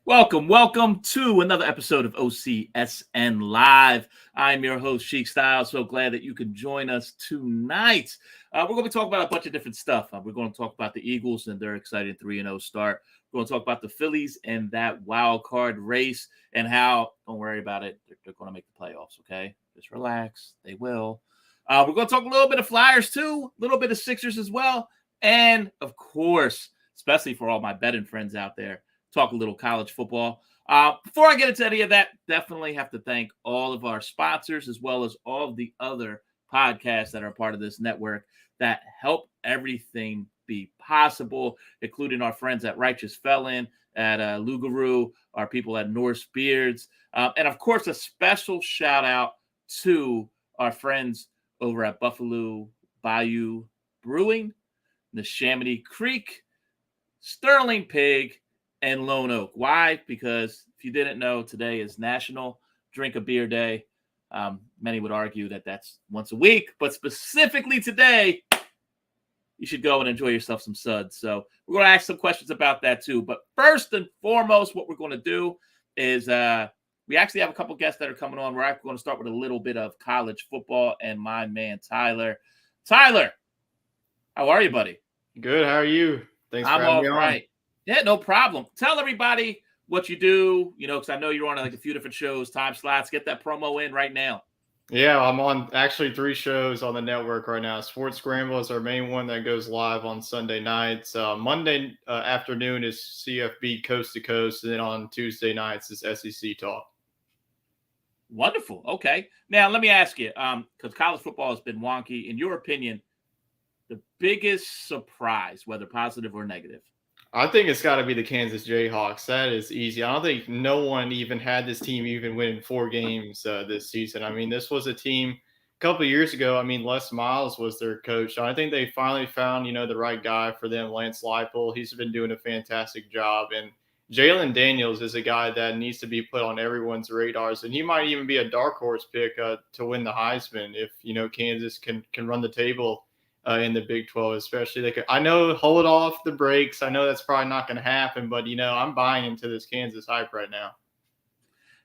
Welcome to another episode of OCSN Live. I'm your host, Sheik Styles. So glad that you could join us tonight. We're going to be talking about a bunch of different stuff. We're going to talk about the Eagles and their exciting 3-0 start. We're going to talk about the Phillies and that wild card race and how, don't worry about it, they're going to make the playoffs, okay? Just relax. They will. We're going to talk a little bit of Flyers too, a little bit of Sixers as well. And, of course, especially for all my betting friends out there, talk a little college football. Before I get into any of that, definitely have to thank all of our sponsors as well as all of the other podcasts that are part of this network that help everything be possible, including our friends at Righteous Felon, at Lugaroo, our people at Norse Beards, and of course, a special shout out to our friends over at Buffalo Bayou Brewing, Neshaminy Creek, Sterling Pig, and Lone Oak. Why? Because if you didn't know, today is National Drink a Beer Day. Many would argue that that's once a week, but specifically today, you should go and enjoy yourself some suds. So we're going to ask some questions about that too. But first and foremost, what we're going to do is we actually have a couple guests that are coming on. We're actually going to start with a little bit of college football and my man, Tyler. Tyler, how are you, buddy? Good. How are you? Thanks for having me on. Right. Yeah, no problem. Tell everybody what you do, because I know you're on like a few different shows, time slots. Get that promo in right now. Yeah, I'm on actually 3 shows on the network right now. Sports Scramble is our main one that goes live on Sunday nights. Monday afternoon is CFB Coast to Coast, and then on Tuesday nights is SEC Talk. Wonderful. Okay. Now, let me ask you, because college football has been wonky. In your opinion, the biggest surprise, whether positive or negative? I think it's got to be the Kansas Jayhawks. That is easy. I don't think no one even had this team even win 4 games this season. I mean, this was a team a couple of years ago. I mean, Les Miles was their coach. I think they finally found, the right guy for them, Lance Leipold. He's been doing a fantastic job. And Jalen Daniels is a guy that needs to be put on everyone's radars. And he might even be a dark horse pick to win the Heisman if, Kansas can run the table in the Big 12, especially. I know, hold off the brakes. I know that's probably not going to happen, but I'm buying into this Kansas hype right now.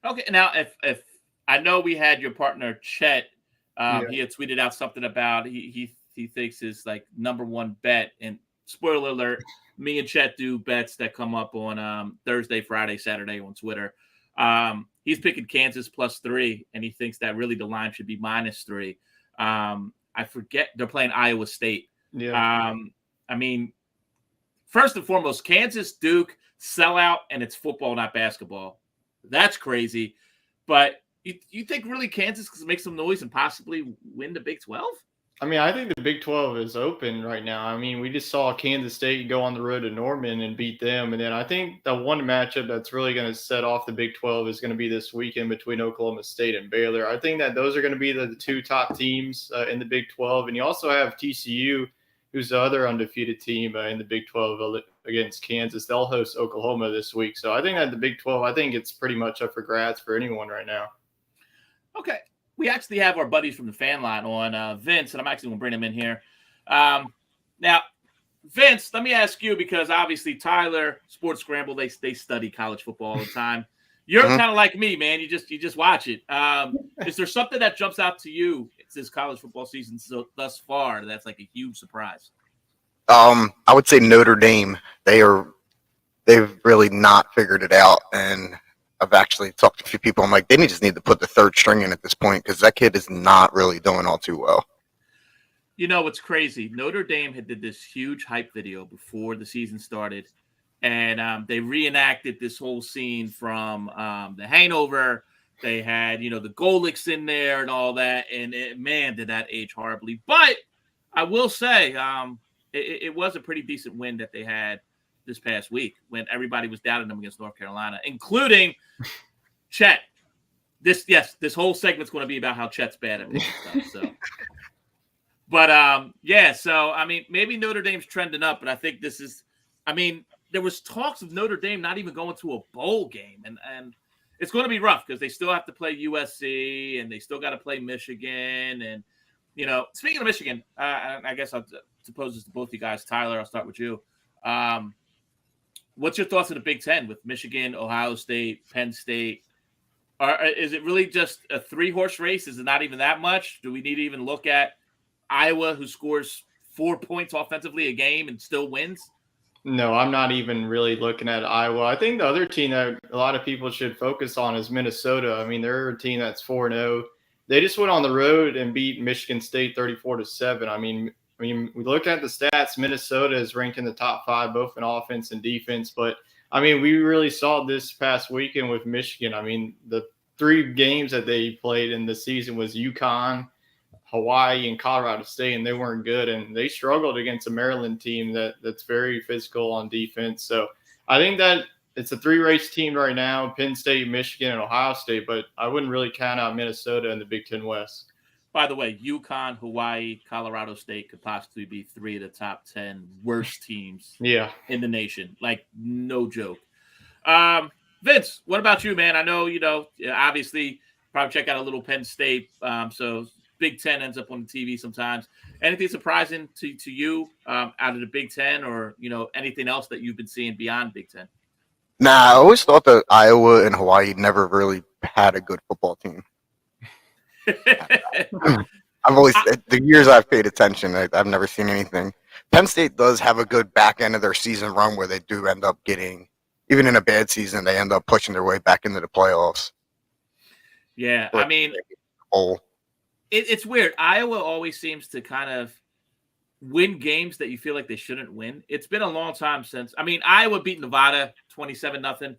Okay, now if I know we had your partner Chet, he had tweeted out something about he thinks his like number one bet. And spoiler alert, me and Chet do bets that come up on Thursday, Friday, Saturday on Twitter. He's picking Kansas +3, and he thinks that really the line should be -3. I forget they're playing Iowa State. Yeah. I mean, first and foremost, Kansas, Duke, sellout, and it's football, not basketball. That's crazy. But you think really Kansas can make some noise and possibly win the Big 12? I mean, I think the Big 12 is open right now. I mean, we just saw Kansas State go on the road to Norman and beat them. And then I think the one matchup that's really going to set off the Big 12 is going to be this weekend between Oklahoma State and Baylor. I think that those are going to be the 2 top teams in the Big 12. And you also have TCU, who's the other undefeated team in the Big 12 against Kansas. They'll host Oklahoma this week. So I think that the Big 12, I think it's pretty much up for grabs for anyone right now. Okay. We actually have our buddies from the fan line on, Vince, and I'm actually going to bring him in here. Now, Vince, let me ask you, because obviously Tyler, Sports Scramble, they study college football all the time. You're kind of like me, man. You just watch it. Is there something that jumps out to you this college football season thus far that's like a huge surprise? I would say Notre Dame. They've really not figured it out, and I've actually talked to a few people. I'm like, they just need to put the 3rd string in at this point because that kid is not really doing all too well. It's crazy. Notre Dame did this huge hype video before the season started, and they reenacted this whole scene from the Hangover. They had, the Golics in there and all that, and man, did that age horribly. But I will say it was a pretty decent win that they had this past week when everybody was doubting them against North Carolina, including Chet. This whole segment's going to be about how Chet's bad at picking stuff. So, but so I mean, maybe Notre Dame's trending up, but I think this is. I mean, there was talks of Notre Dame not even going to a bowl game, and it's going to be rough because they still have to play USC and they still got to play Michigan. And speaking of Michigan, I guess I'll suppose it's to both you guys. Tyler, I'll start with you. what's your thoughts on the Big Ten with Michigan, Ohio State, Penn State? Is it really just a 3-horse race? Is it not even that much? Do we need to even look at Iowa, who scores 4 points offensively a game and still wins? No, I'm not even really looking at Iowa. I think the other team that a lot of people should focus on is Minnesota. I mean, they're a team that's 4-0. They just went on the road and beat Michigan State 34-7. I mean, we look at the stats. Minnesota is ranked in the top 5, both in offense and defense. But I mean, we really saw this past weekend with Michigan. I mean, the 3 games that they played in the season was UConn, Hawaii, and Colorado State, and they weren't good. And they struggled against a Maryland team that's very physical on defense. So I think that it's a 3-race team right now, Penn State, Michigan, and Ohio State, but I wouldn't really count out Minnesota in the Big Ten West. By the way, UConn, Hawaii, Colorado State could possibly be 3 of the top 10 worst teams in the nation. Like, no joke. Vince, what about you, man? I know, obviously probably check out a little Penn State. So Big Ten ends up on the TV sometimes. Anything surprising to you out of the Big Ten, or anything else that you've been seeing beyond Big Ten? Nah, I always thought that Iowa and Hawaii never really had a good football team. I've always, the years I've paid attention, I've never seen anything. Penn State does have a good back end of their season run where they do end up getting, even in a bad season, they end up pushing their way back into the playoffs. Yeah, I mean, it's weird. Iowa always seems to kind of win games that you feel like they shouldn't win. It's been a long time since. I mean, Iowa beat Nevada 27-0.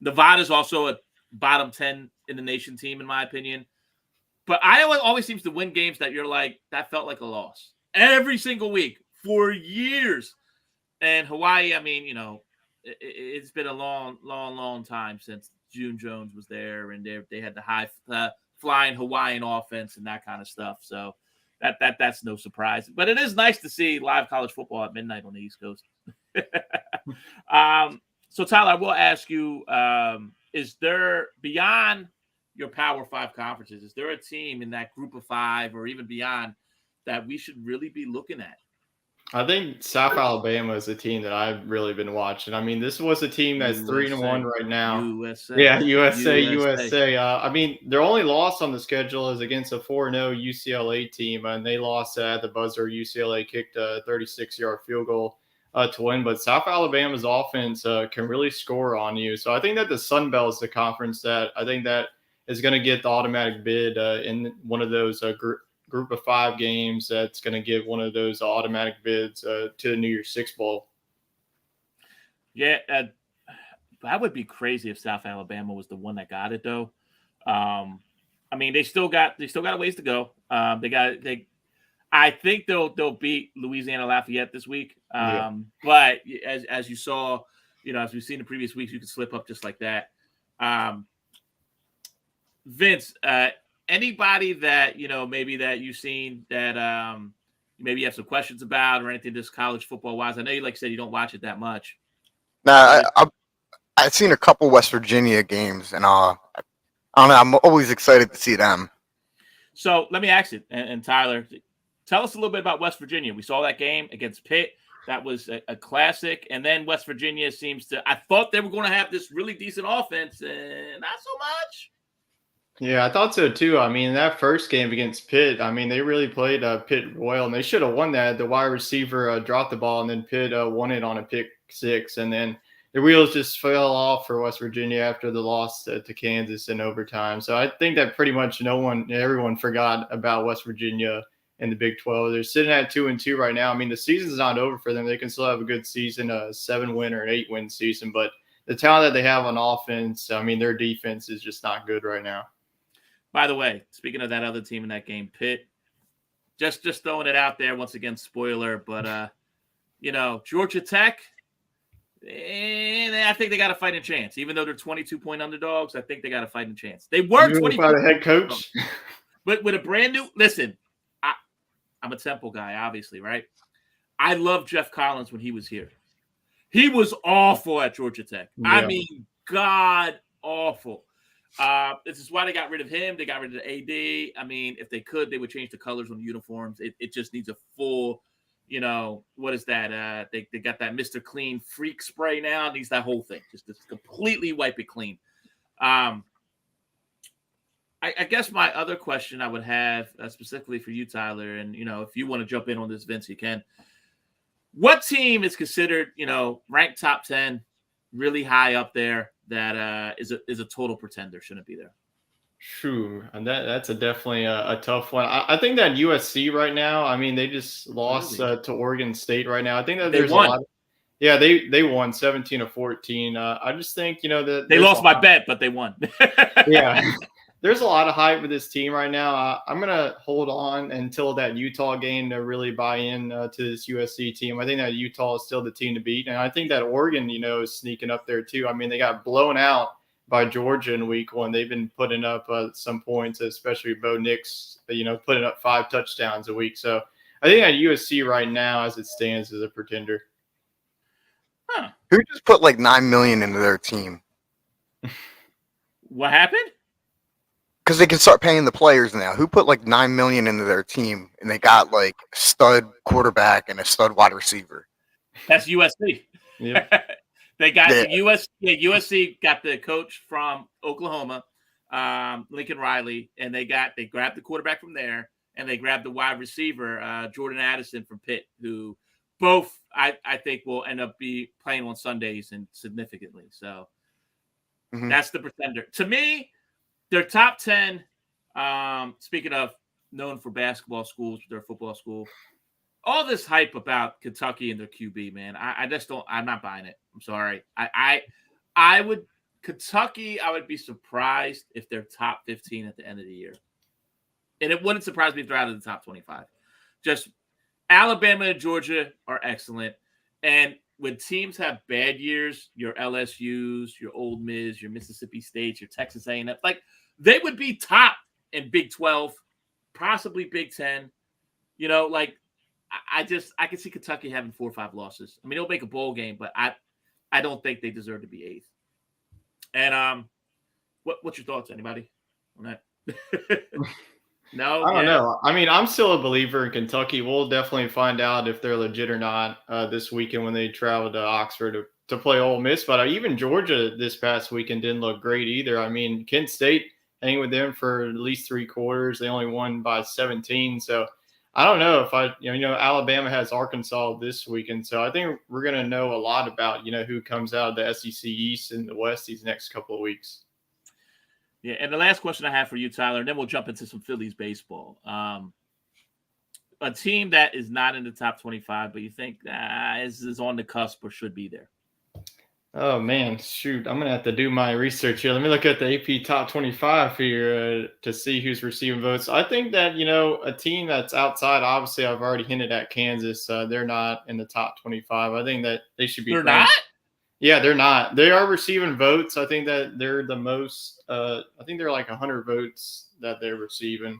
Nevada's also a bottom 10 in the nation team, in my opinion. But Iowa always seems to win games that you're like, that felt like a loss every single week for years. And Hawaii, I mean, it's been a long time since June Jones was there, and they had the high flying Hawaiian offense and that kind of stuff. So that's no surprise. But it is nice to see live college football at midnight on the East Coast. So Tyler, I will ask you: is there, beyond your Power 5 conferences, is there a team in that group of 5 or even beyond that we should really be looking at? I think South Alabama is a team that I've really been watching. I mean, this was a team that's 3-1 right now. USA. Yeah, USA. I mean, their only loss on the schedule is against a 4-0 UCLA team, and they lost at the buzzer. UCLA kicked a 36-yard field goal to win, but South Alabama's offense can really score on you. So I think that the Sun Belt is the conference that I think that is going to get the automatic bid in one of those group of 5 games that's going to give one of those automatic bids to the New Year's Six Bowl. Yeah, that would be crazy if South Alabama was the one that got it, though. I mean, they still got a ways to go. I think they'll beat Louisiana Lafayette this week. But as you saw, as we've seen in previous weeks, you can slip up just like that. Vince, anybody that maybe that you've seen that maybe you have some questions about or anything just college football wise? I know you, like you said, you don't watch it that much. Nah, I've seen a couple West Virginia games, and I don't know, I'm always excited to see them. So let me ask you, and Tyler, tell us a little bit about West Virginia. We saw that game against Pitt. That was a classic. And then West Virginia I thought they were going to have this really decent offense, and not so much. Yeah, I thought so too. I mean, that first game against Pitt, I mean, they really played Pitt royal, and they should have won that. The wide receiver dropped the ball, and then Pitt won it on a pick 6. And then the wheels just fell off for West Virginia after the loss to Kansas in overtime. So I think that pretty much everyone forgot about West Virginia in the Big 12. They're sitting at 2-2 right now. I mean, the season's not over for them. They can still have a good season, a 7-win or an 8-win season. But the talent that they have on offense, I mean, their defense is just not good right now. By the way, speaking of that other team in that game, Pitt, just throwing it out there once again, spoiler, but Georgia Tech, I think they got a fighting chance. Even though they're 22-point underdogs, I think they got a fighting chance. They were 22 by the head coach, but with a brand new. Listen, I'm a Temple guy, obviously, right? I love Jeff Collins when he was here. He was awful at Georgia Tech. Yeah. I mean, god awful. This is why they got rid of him. They got rid of the AD. I mean, if they could, they would change the colors on the uniforms. It just needs a full, what is that? They got that Mr. Clean freak spray now. It needs that whole thing. Just completely wipe it clean. I guess my other question I would have specifically for you, Tyler, and, if you want to jump in on this, Vince, you can. What team is considered, ranked top 10, really high up there, that is a total pretender, shouldn't be there? True, and that's definitely a tough one. I think that USC right now. I mean, they just lost to Oregon State right now. I think that there's a lot. Yeah, they won 17-14. I just think that they lost my bet, but they won. Yeah, there's a lot of hype with this team right now. I'm gonna hold on until that Utah game to really buy in to this USC team. I think that Utah is still the team to beat, and I think that Oregon, is sneaking up there too. I mean, they got blown out by Georgia in week 1. They've been putting up some points, especially Bo Nix, putting up 5 touchdowns a week. So I think at USC right now, as it stands, is a pretender. Huh. Who just put like $9 million into their team? What happened? Because they can start paying the players now. Who put like $9 million into their team and they got like a stud quarterback and a stud wide receiver? That's USC. Yeah. They got the USC got the coach from Oklahoma, Lincoln Riley, and they grabbed the quarterback from there, and they grabbed the wide receiver, Jordan Addison from Pitt, who both I think will end up be playing on Sundays and significantly. So That's the pretender. To me, they're top 10. Speaking of known for basketball schools, their football school. All this hype about Kentucky and their QB, man. I just don't. I'm not buying it. I'm sorry. I would be surprised if they're top 15 at the end of the year, and it wouldn't surprise me if they're out of the top 25. Just Alabama and Georgia are excellent, and when teams have bad years, your LSU's, your Ole Miss, your Mississippi State, your Texas A&M, like they would be top in Big 12, possibly Big 10. I can see Kentucky having 4 or 5 losses. I mean, they'll make a bowl game, but I don't think they deserve to be 8th. And what's your thoughts, anybody, on that? No, I don't know. I mean, I'm still a believer in Kentucky. We'll definitely find out if they're legit or not this weekend when they travel to Oxford to play Ole Miss. But even Georgia this past weekend didn't look great either. I mean, Kent State hanging with them for at least 3 quarters. They only won by 17. So I don't know if Alabama has Arkansas this weekend. So I think we're going to know a lot about, who comes out of the SEC East and the West these next couple of weeks. Yeah, and the last question I have for you, Tyler, and then we'll jump into some Phillies baseball. A team that is not in the top 25, but you think is on the cusp or should be there. Oh, man, shoot. I'm going to have to do my research here. Let me look at the AP top 25 here to see who's receiving votes. I think that, a team that's outside, obviously I've already hinted at Kansas. They're not in the top 25. I think that they should be. They're not? Yeah, they're not. They are receiving votes. I think that they're the most I think they're like 100 votes that they're receiving.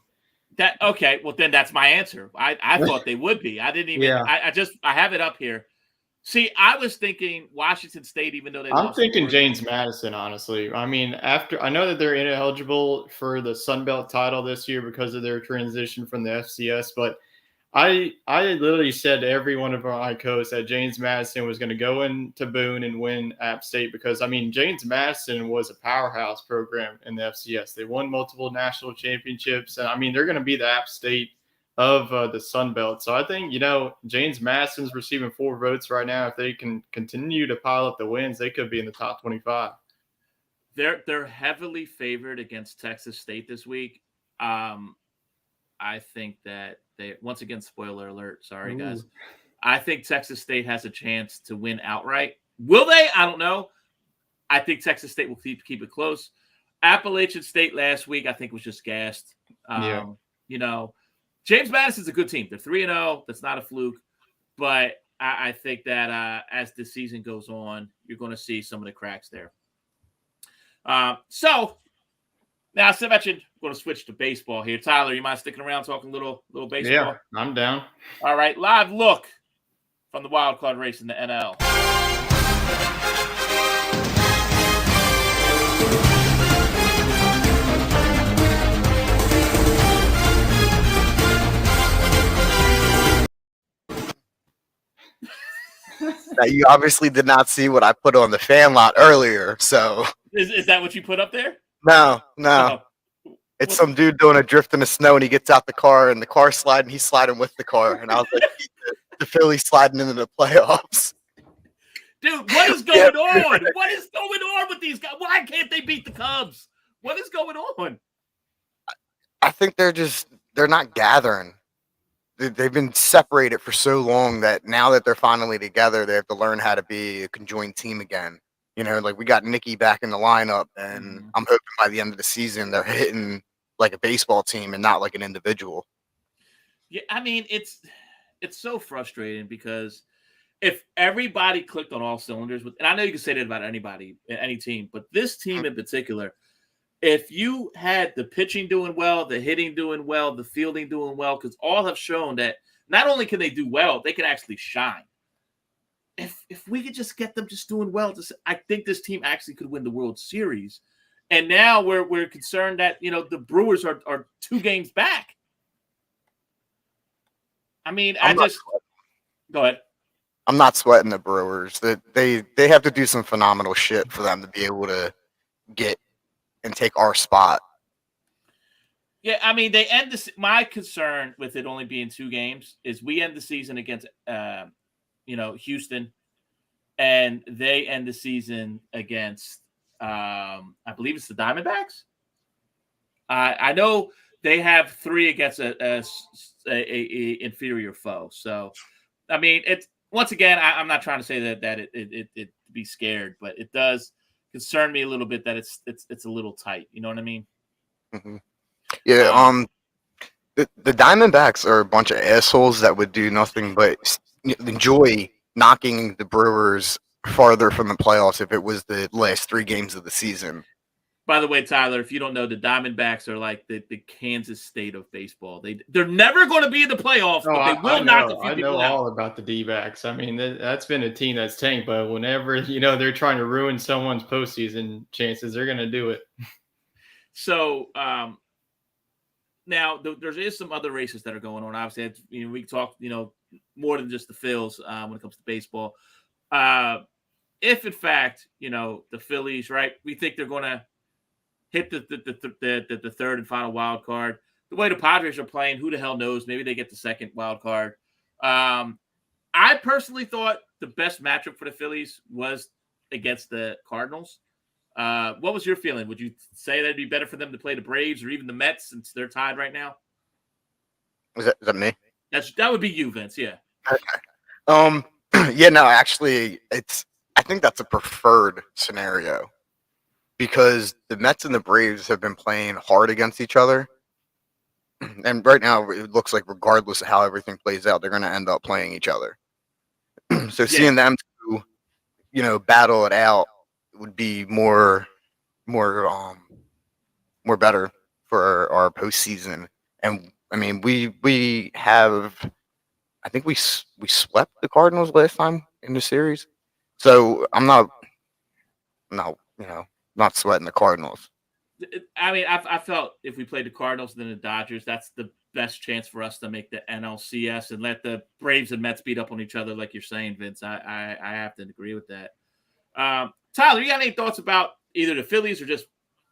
Okay, well, then that's my answer. I thought they would be. I didn't even. Yeah. I have it up here. See, I was thinking Washington State, even though I'm thinking James Madison, honestly. I mean, I know that they're ineligible for the Sun Belt title this year because of their transition from the FCS, but I literally said to every one of my coaches that James Madison was going to go into Boone and win App State because, I mean, James Madison was a powerhouse program in the FCS. They won multiple national championships, and, I mean, they're going to be the App State of the Sun Belt. So I think, James Madison's receiving 4 votes right now. If they can continue to pile up the wins, they could be in the top 25. They're heavily favored against Texas State this week. I think that they, once again, spoiler alert, sorry guys. I think Texas State has a chance to win outright. Will they? I don't know. I think Texas State will keep it close. Appalachian State last week, I think, was just gassed. James Madison's a good team. They're 3-0. That's not a fluke. But I think that as the season goes on, you're going to see some of the cracks there. So now, as I mentioned, we're going to switch to baseball here. Tyler, you mind sticking around talking a little baseball? Yeah, I'm down. All right, live look from the wild card race in the NL. Now, you obviously did not see what I put on the fan lot earlier, so Is that what you put up there? no. Oh, It's some dude doing a drift in the snow, and he gets out the car, and the car's sliding. He's sliding with the car, and I was like, the Phillies sliding into the playoffs. dude, what is going on? What is going on with these guys? Why can't they beat the Cubs? What is going on? I think they're not gathering. They've been separated for so long that now that they're finally together, they have to learn how to be a conjoined team again. You know, like we got Nicky back in the lineup, and I'm hoping by the end of the season they're hitting like a baseball team and not like an individual. Yeah, I mean, it's so frustrating because if everybody clicked on all cylinders, and I know you can say that about anybody, any team, but this team in particular, if you had the pitching doing well, the hitting doing well, the fielding doing well, because all have shown that not only can they do well, they can actually shine. If we could just get them just doing well, I think this team actually could win the World Series. And now we're concerned that the Brewers are 2 games back. I mean, go ahead. I'm not sweating the Brewers. They have to do some phenomenal shit for them to be able to get and take our spot. Yeah, I mean, they end this. My concern with it only being 2 games is we end the season against, Houston, and they end the season against, I believe it's the Diamondbacks. I know they have 3 against a inferior foe. So, I mean, it's once again, I'm not trying to say that it be scared, but it does concern me a little bit that it's a little tight. You know what I mean? Mm-hmm. Yeah. The Diamondbacks are a bunch of assholes that would do nothing but enjoy knocking the Brewers farther from the playoffs if it was the last 3 games of the season. By the way, Tyler, if you don't know, the Diamondbacks are like the Kansas State of baseball. They're never going to be in the playoffs, but they will knock a few people out. I know all about the D-backs. I mean, that's been a team that's tanked, but whenever they're trying to ruin someone's postseason chances, they're going to do it. So now there is some other races that are going on. Obviously, we talk more than just the Phils when it comes to baseball. If in fact the Phillies, right, we think they're going to hit the third and final wild card. The way the Padres are playing, who the hell knows? Maybe they get the second wild card. I personally thought the best matchup for the Phillies was against the Cardinals. What was your feeling? Would you say that'd be better for them to play the Braves or even the Mets since they're tied right now? Is that me? That would be you, Vince. Yeah. Okay. Yeah. No, actually, I think that's a preferred scenario because the Mets and the Braves have been playing hard against each other, and right now it looks like regardless of how everything plays out, they're going to end up playing each other. So seeing them two, battle it out would be more better for our postseason. And I mean, we have, I think we swept the Cardinals last time in the series, so I'm not sweating the Cardinals. I mean, I felt if we played the Cardinals and then the Dodgers, that's the best chance for us to make the NLCS and let the Braves and Mets beat up on each other, like you're saying, Vince. I have to agree with that. Tyler, you got any thoughts about either the Phillies or just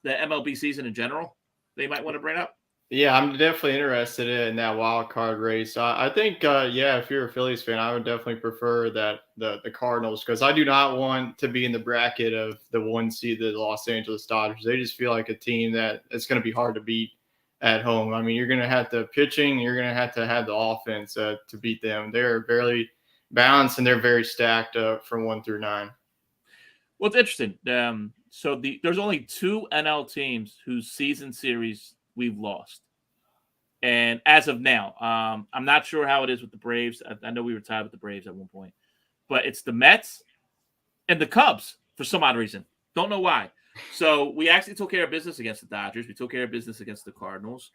the MLB season in general that you might want to bring up? Yeah, I'm definitely interested in that wild card race. I think, if you're a Phillies fan, I would definitely prefer that the Cardinals because I do not want to be in the bracket of the 1 seed, the Los Angeles Dodgers. They just feel like a team that it's going to be hard to beat at home. I mean, you're going to have the pitching, you're going to have the offense to beat them. They're very balanced and they're very stacked from 1 through 9. Well, it's interesting. So there's only 2 NL teams whose season series we've lost. And as of now, I'm not sure how it is with the Braves. I know we were tied with the Braves at one point. But it's the Mets and the Cubs for some odd reason. Don't know why. So we actually took care of business against the Dodgers. We took care of business against the Cardinals.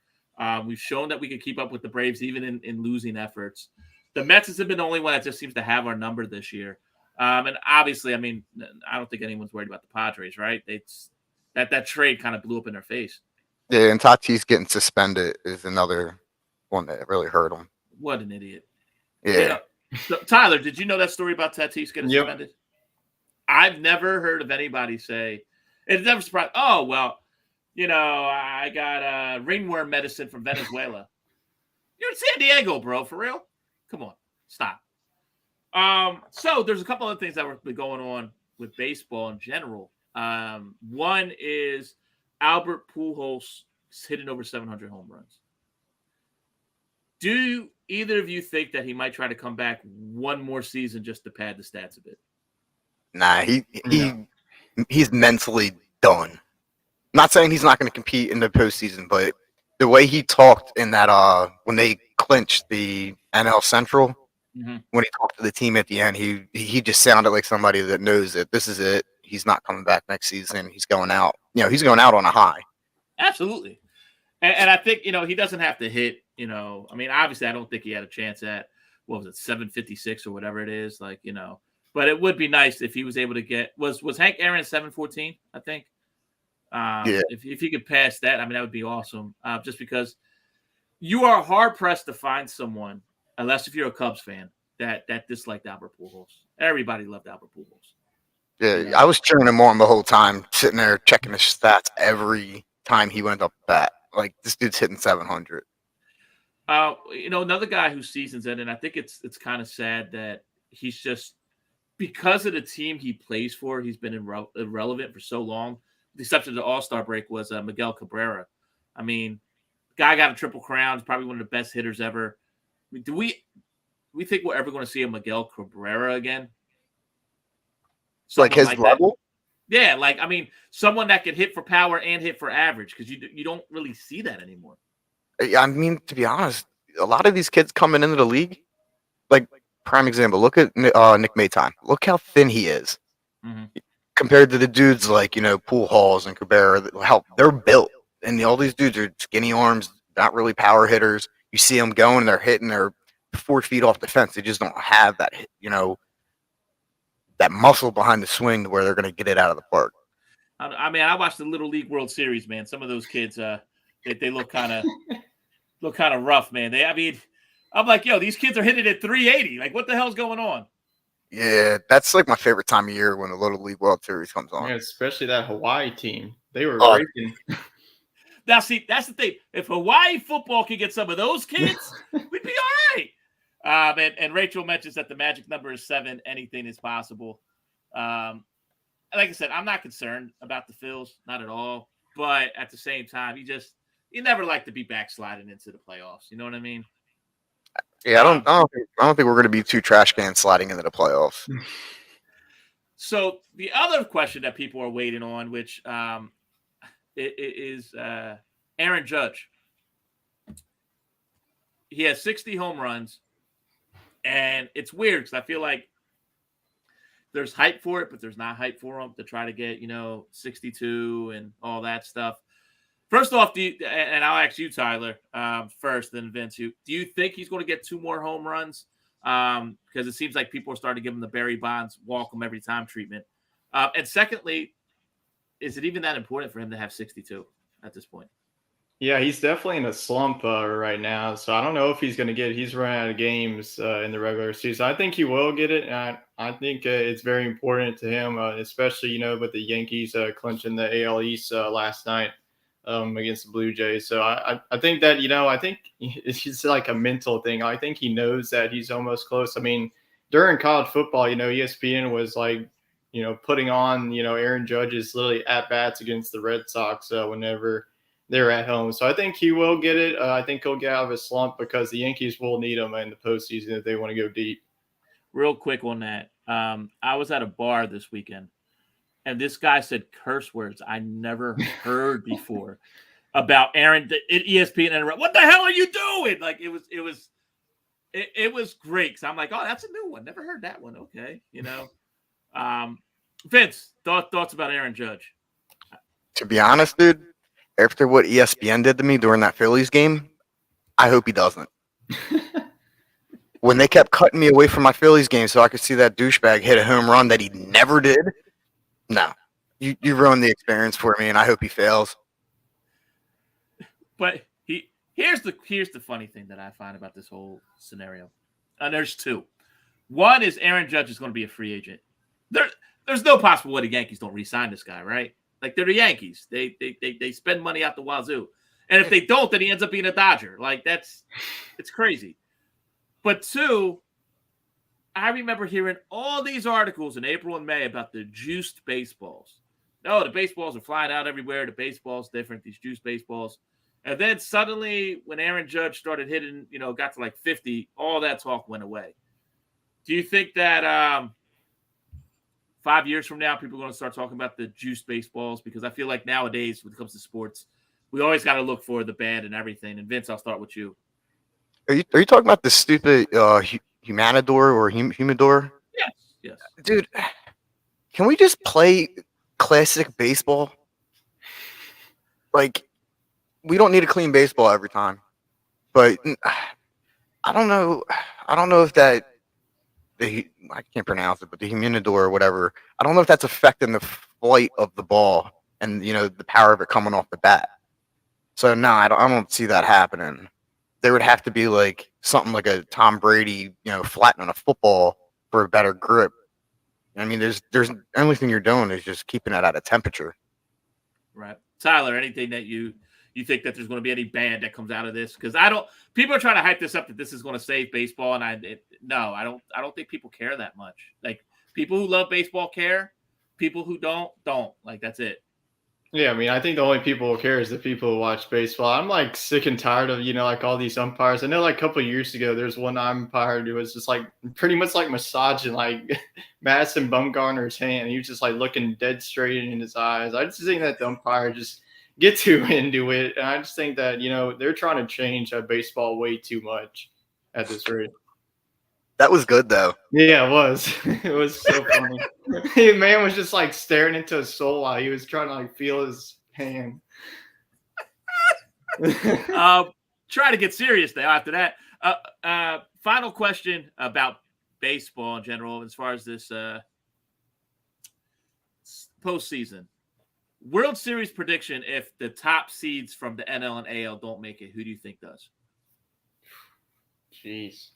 We've shown that we could keep up with the Braves even in losing efforts. The Mets has been the only one that just seems to have our number this year. And obviously, I mean, I don't think anyone's worried about the Padres, right? That trade kind of blew up in their face. Yeah, and Tatis getting suspended is another one that really hurt him. What an idiot. Yeah. So, Tyler, did you know that story about Tatis getting Yep. suspended? I've never heard of anybody say it's never surprised. Oh well, I got ringworm medicine from Venezuela. You're in San Diego, bro. For real? Come on, stop. So there's a couple of things that were going on with baseball in general. One is Albert Pujols hitting over 700 home runs. Do either of you think that he might try to come back one more season just to pad the stats a bit? Nah, he's mentally done. Not saying he's not going to compete in the postseason, but the way he talked in that when they clinched the NL Central, when he talked to the team at the end, he just sounded like somebody that knows that this is it. He's not coming back next season. He's going out. He's going out on a high. Absolutely. And I think, he doesn't have to hit, obviously I don't think he had a chance at, 756 or whatever it is, but it would be nice if he was able to get, was Hank Aaron 714, I think? Yeah. If he could pass that, that would be awesome. Just because you are hard pressed to find someone, unless if you're a Cubs fan, that disliked Albert Pujols. Everybody loved Albert Pujols. Yeah, I was cheering him on the whole time, sitting there checking his stats every time he went up bat. Like, this dude's hitting 700. Another guy whose season's ended, and I think it's kind of sad that he's just, because of the team he plays for, he's been irrelevant for so long. The exception of the All-Star break was Miguel Cabrera. Guy got a triple crown. He's probably one of the best hitters ever. Do we think we're ever going to see a Miguel Cabrera again? Someone like his level? That? Yeah, someone that can hit for power and hit for average, because you don't really see that anymore. To be honest, a lot of these kids coming into the league, like, prime example, look at Nick Maytime. Look how thin he is. Mm-hmm. Compared to the dudes like, Pujols and Cabrera, how they're built. And all these dudes are skinny arms, not really power hitters. You see them going, they're hitting, they're 4 feet off the fence. They just don't have that, that muscle behind the swing where they're going to get it out of the park. I watched the Little League World Series, man. Some of those kids, they look kind of rough, man. I'm like, yo, these kids are hitting at 380. Like, what the hell's going on? Yeah, that's like my favorite time of year when the Little League World Series comes on. Yeah, especially that Hawaii team. They were racing. Now, see, that's the thing. If Hawaii football can get some of those kids, we'd be all right. And Rachel mentions that the magic number is 7. Anything is possible. Like I said, I'm not concerned about the Phils, not at all. But at the same time, you never like to be backsliding into the playoffs. You know what I mean? Yeah, I don't think we're going to be 2 trash cans sliding into the playoffs. So the other question that people are waiting on, which is Aaron Judge. He has 60 home runs, and it's weird because I feel like there's hype for it, but there's not hype for him to try to get 62 and all that stuff. First off, and I'll ask you, Tyler, first, then Vince. Do you think he's going to get 2 more home runs? Because it seems like people are starting to give him the Barry Bonds walk him every time treatment. And secondly, is it even that important for him to have 62 at this point? Yeah, he's definitely in a slump right now. So I don't know if he's going to get it. He's running out of games in the regular season. I think he will get it. And I think it's very important to him, especially, with the Yankees clinching the AL East last night. Against the Blue Jays. So I think that, I think it's just like a mental thing. I think he knows that he's almost close. During college football, ESPN was like, putting on, Aaron Judge's literally at-bats against the Red Sox whenever they're at home. So I think he will get it. I think he'll get out of his slump because the Yankees will need him in the postseason if they want to go deep. Real quick on that. I was at a bar this weekend, and this guy said curse words I never heard before about Aaron at ESPN. And what the hell are you doing? Like it was great. So I'm like, oh, that's a new one. Never heard that one. Okay, Vince, thoughts about Aaron Judge? To be honest, dude, after what ESPN did to me during that Phillies game, I hope he doesn't. When they kept cutting me away from my Phillies game so I could see that douchebag hit a home run that he never did. No, you ruined the experience for me, and I hope he fails. But here's the funny thing that I find about this whole scenario. And there's 2. One is Aaron Judge is going to be a free agent. There's no possible way the Yankees don't re-sign this guy, right? Like, they're the Yankees. They spend money out the wazoo. And if they don't, then he ends up being a Dodger. Like, it's crazy. But two, I remember hearing all these articles in April and May about the juiced baseballs. No, the baseballs are flying out everywhere. The baseball's different, these juiced baseballs. And then suddenly, when Aaron Judge started hitting, got to like 50, all that talk went away. Do you think that 5 years from now, people are going to start talking about the juiced baseballs? Because I feel like nowadays, when it comes to sports, we always got to look for the bad and everything. And Vince, I'll start with you. Are you talking about the stupid Humanidor or Humidor? Yes. Dude, can we just play classic baseball? Like, we don't need a clean baseball every time. But I don't know. I don't know if that I can't pronounce it, but the Humanidor or whatever. I don't know if that's affecting the flight of the ball and the power of it coming off the bat. So no, I don't see that happening. There would have to be like something like a Tom Brady, flattening a football for a better grip. I mean, there's the only thing you're doing is just keeping it at a temperature. Right. Tyler, anything that you think that there's going to be any bad that comes out of this? Because people are trying to hype this up that this is going to save baseball, and I don't think people care that much. Like, people who love baseball care, people who don't. Like, that's it. Yeah, I mean, I think the only people who care is the people who watch baseball. I'm like sick and tired of, like all these umpires. I know like a couple of years ago, there's one umpire who was just like pretty much like massaging like Madison Bumgarner's hand. He was just like looking dead straight in his eyes. I just think that the umpire just get too into it. And I just think that, they're trying to change baseball way too much at this rate. That was good, though. Yeah, it was. It was so funny. The man was just like staring into his soul while he was trying to like feel his hand. Try to get serious now after that. Final question about baseball in general, as far as this postseason. World Series prediction: if the top seeds from the NL and AL don't make it, who do you think does? Jeez.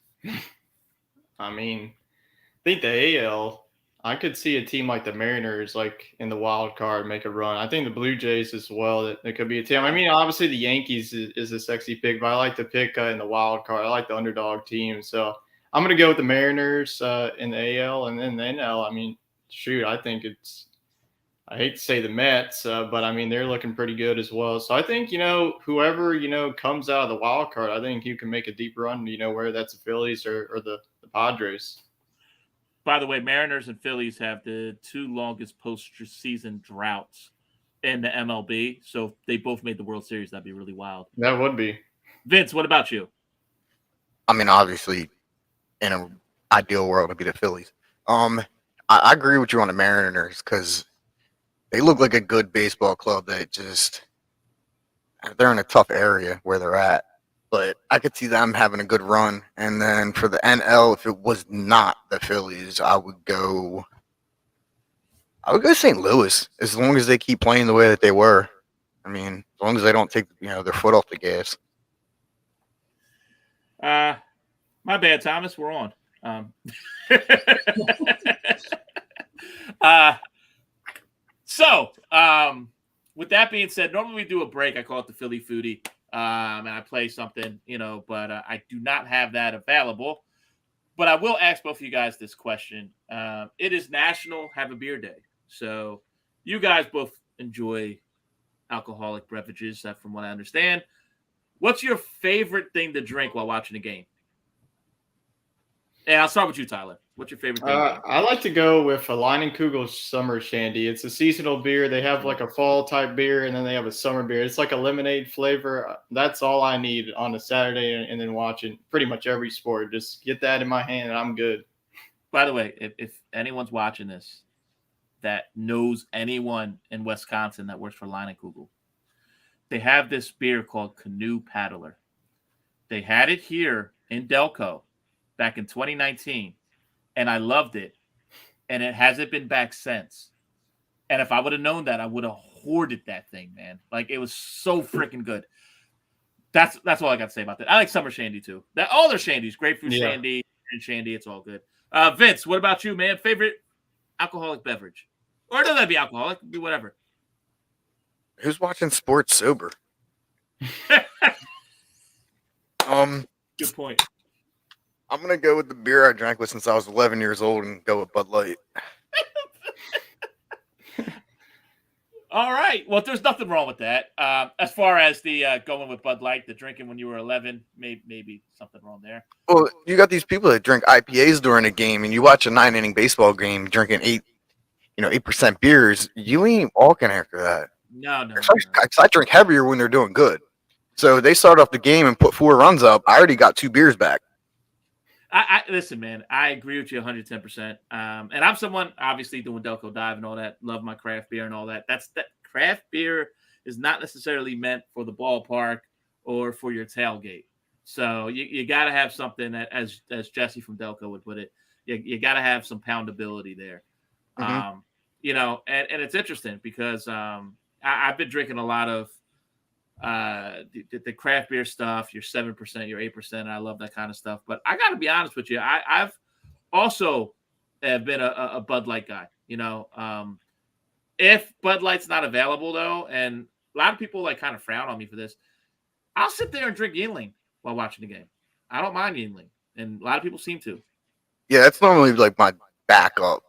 I mean, I think the AL, I could see a team like the Mariners, like in the wild card, make a run. I think the Blue Jays as well, that could be a team. I mean, obviously the Yankees is a sexy pick, but I like to pick in the wild card. I like the underdog team. So I'm going to go with the Mariners in the AL, and then the NL. I mean, shoot, I think I hate to say the Mets, but I mean, they're looking pretty good as well. So I think, whoever, comes out of the wild card, I think you can make a deep run, whether that's the Phillies or the Padres. By the way, Mariners and Phillies have the two longest postseason droughts in the MLB. So if they both made the World Series, that'd be really wild. That would be. Vince, what about you? I mean, obviously, in an ideal world, it'd be the Phillies. I agree with you on the Mariners because they look like a good baseball club that they're in a tough area where they're at. But I could see them having a good run. And then for the NL, if it was not the Phillies, I would go St. Louis, as long as they keep playing the way that they were. I mean, as long as they don't take their foot off the gas. My bad, Thomas. We're on. So, with that being said, normally we do a break. I call it the Philly Foodie. And I play something, but I do not have that available. But I will ask both of you guys this question. It is National Have a Beer Day. So you guys both enjoy alcoholic beverages, from what I understand. What's your favorite thing to drink while watching a game? And I'll start with you, Tyler. What's your favorite thing? I like to go with a Leinenkugel Summer Shandy. It's a seasonal beer. They have like a fall type beer, and then they have a summer beer. It's like a lemonade flavor. That's all I need on a Saturday, and then watching pretty much every sport. Just get that in my hand, and I'm good. By the way, if anyone's watching this that knows anyone in Wisconsin that works for Leinenkugel, they have this beer called Canoe Paddler. They had it here in Delco back in 2019. And I loved it, and it hasn't been back since. And if I would have known that, I would have hoarded that thing, man. Like, it was so freaking good. That's all I got to say about that. I like summer shandy too. All their shandies, grapefruit shandy and shandy, it's all good. Vince, what about you, man? Favorite alcoholic beverage? Or doesn't that be alcoholic? It could be whatever. Who's watching sports sober? Good point. I'm gonna go with the beer I drank with since I was 11 years old and go with Bud Light. All right. Well, there's nothing wrong with that. As far as the going with Bud Light, the drinking when you were 11, maybe something wrong there. Well, you got these people that drink IPAs during a game, and you watch a 9-inning baseball game drinking 8% beers. You ain't walking after that. No. I drink heavier when they're doing good. So they start off the game and put 4 runs up. I already got 2 beers back. I listen, man. I agree with you 110%. And I'm someone obviously doing Delco Dive and all that. Love my craft beer and all that. That craft beer is not necessarily meant for the ballpark or for your tailgate. So you got to have something that, as Jesse from Delco would put it, you got to have some poundability there. Mm-hmm. And it's interesting because I've been drinking a lot of the craft beer stuff, your 7%, your 8%. I love that kind of stuff. But I got to be honest with you. I've also been a Bud Light guy. If Bud Light's not available though, and a lot of people like kind of frown on me for this, I'll sit there and drink Yingling while watching the game. I don't mind Yingling, and a lot of people seem to. Yeah, that's normally like my backup.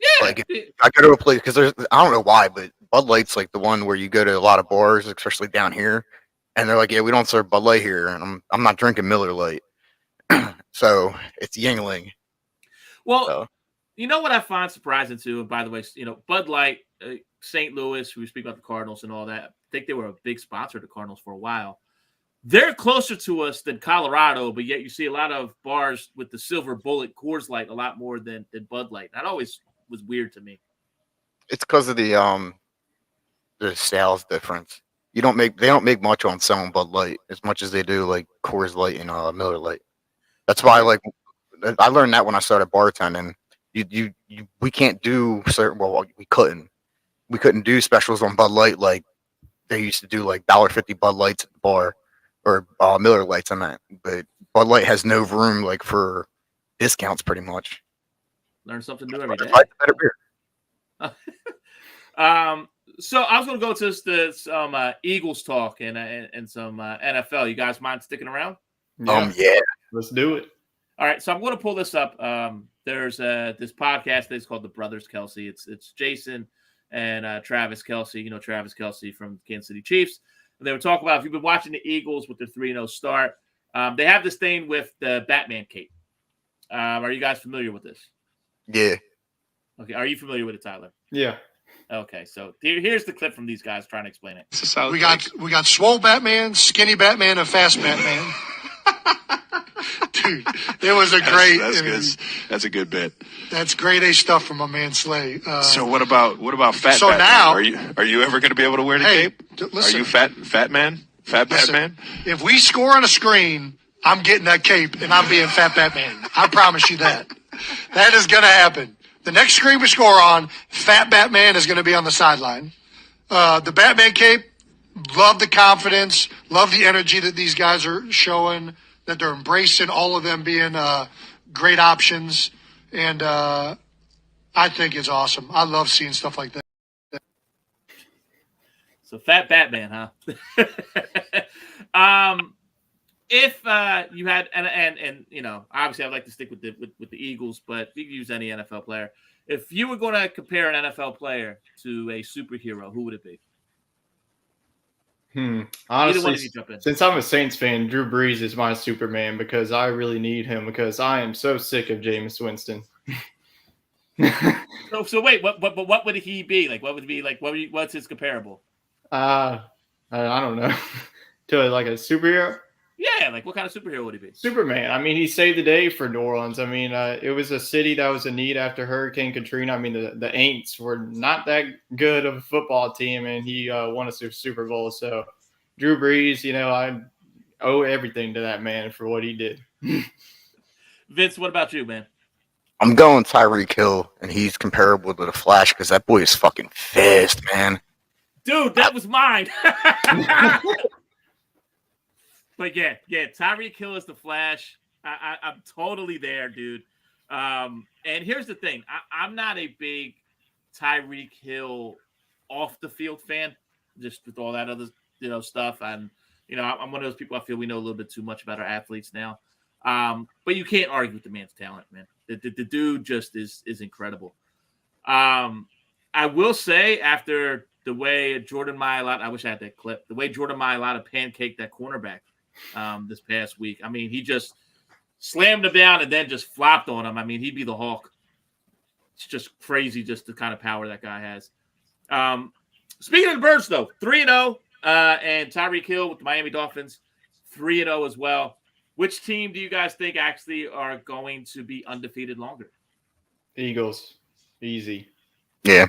Yeah, like if I go to a place because I don't know why, but Bud Light's like the one where you go to a lot of bars, especially down here, and they're like, "Yeah, we don't serve Bud Light here," and I'm not drinking Miller Lite, so it's Yingling. Well, you know what I find surprising too, and by the way, Bud Light, St. Louis, we speak about the Cardinals and all that. I think they were a big sponsor of the Cardinals for a while. They're closer to us than Colorado, but yet you see a lot of bars with the Silver Bullet Coors Light a lot more than Bud Light. That always was weird to me. It's because of the sales difference. They don't make much on selling Bud Light as much as they do like Coors Light and Miller Lite. That's why I learned that when I started bartending. We can't do certain. Well, we couldn't do specials on Bud Light like they used to do, like $1.50 Bud Lights at the bar or Miller Lights. I meant, but Bud Light has no room like for discounts, pretty much. Learn something new every day. Better beer. So I was going to go to some Eagles talk and some NFL. You guys mind sticking around? Yeah. Yeah. Let's do it. All right, so I'm going to pull this up. There's this podcast that's called The Brothers Kelsey. It's Jason and Travis Kelsey. Travis Kelsey from the Kansas City Chiefs. And they were talking about, if you've been watching the Eagles with their 3-0 start, they have this thing with the Batman cape. Are you guys familiar with this? Yeah. Okay, are you familiar with it, Tyler? Yeah. Okay, so here's the clip from these guys trying to explain it. We got swole Batman, skinny Batman, and fast Batman. Dude, it was That's a good bit. That's grade A stuff from my man Slay. So what about fat? So Batman? now, are you ever going to be able to wear the cape? Listen, are you fat man? Fat Batman? If we score on a screen, I'm getting that cape and I'm being Fat Batman. I promise you that. That is going to happen. The next screen we score on, Fat Batman is going to be on the sideline. The Batman cape, love the confidence, love the energy that these guys are showing, that they're embracing, all of them being great options. And I think it's awesome. I love seeing stuff like that. So Fat Batman, huh? If you had and obviously I'd like to stick with the Eagles, but you can use any NFL player. If you were going to compare an NFL player to a superhero, who would it be? Honestly, since I'm a Saints fan, Drew Brees is my Superman because I really need him because I am so sick of Jameis Winston. So wait, what would he be like? What would be like? What's his comparable? I don't know. To like a superhero. Yeah, like what kind of superhero would he be? Superman. I mean, he saved the day for New Orleans. I mean, it was a city that was in need after Hurricane Katrina. I mean, the Aints were not that good of a football team, and he won a Super Bowl. So, Drew Brees, I owe everything to that man for what he did. Vince, what about you, man? I'm going Tyreek Hill, and he's comparable to the Flash because that boy is fucking fast, man. Dude, that was mine. But yeah, Tyreek Hill is the Flash. I'm totally there, dude. And here's the thing: I'm not a big Tyreek Hill off the field fan, just with all that other stuff. And I'm one of those people. I feel we know a little bit too much about our athletes now. But you can't argue with the man's talent, man. The dude just is incredible. I will say, after the way Jordan Mailata, I wish I had that clip. The way Jordan Mailata pancaked that cornerback this past week. I mean, he just slammed him down and then just flopped on him. I mean, he'd be the Hawk. It's just crazy, just the kind of power that guy has. Speaking of the Birds, though, 3-0, and Tyreek Hill with the Miami Dolphins, 3-0 as well. Which team do you guys think actually are going to be undefeated longer? Eagles. Easy. Yeah.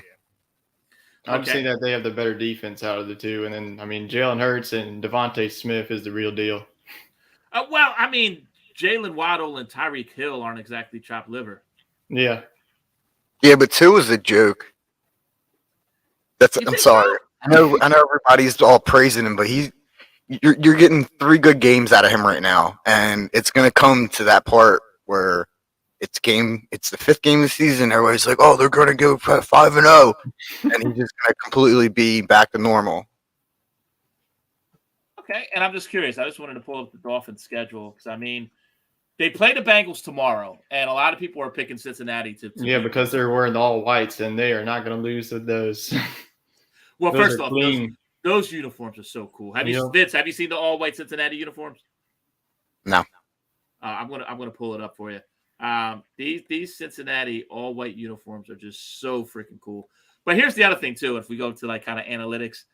I just think that they have the better defense out of the two. And then, I mean, Jalen Hurts and Devontae Smith is the real deal. Well, I mean, Jalen Waddle and Tyreek Hill aren't exactly chopped liver. Yeah. Yeah, but 2 is a joke. I'm sorry. I know everybody's all praising him, but you're getting 3 good games out of him right now, and it's going to come to that part where it's the 5th game of the season. Everybody's like, "Oh, they're going to go 5-0," and he's just going to completely be back to normal. Okay, and I'm just curious. I just wanted to pull up the Dolphins' schedule because I mean, they play the Bengals tomorrow, and a lot of people are picking Cincinnati to Yeah, because they're wearing all whites, and they are not going to lose with those. Well, those first off, those uniforms are so cool. Have you seen the all white Cincinnati uniforms? No. I'm gonna pull it up for you. These Cincinnati all white uniforms are just so freaking cool. But here's the other thing too. If we go to like kind of analytics,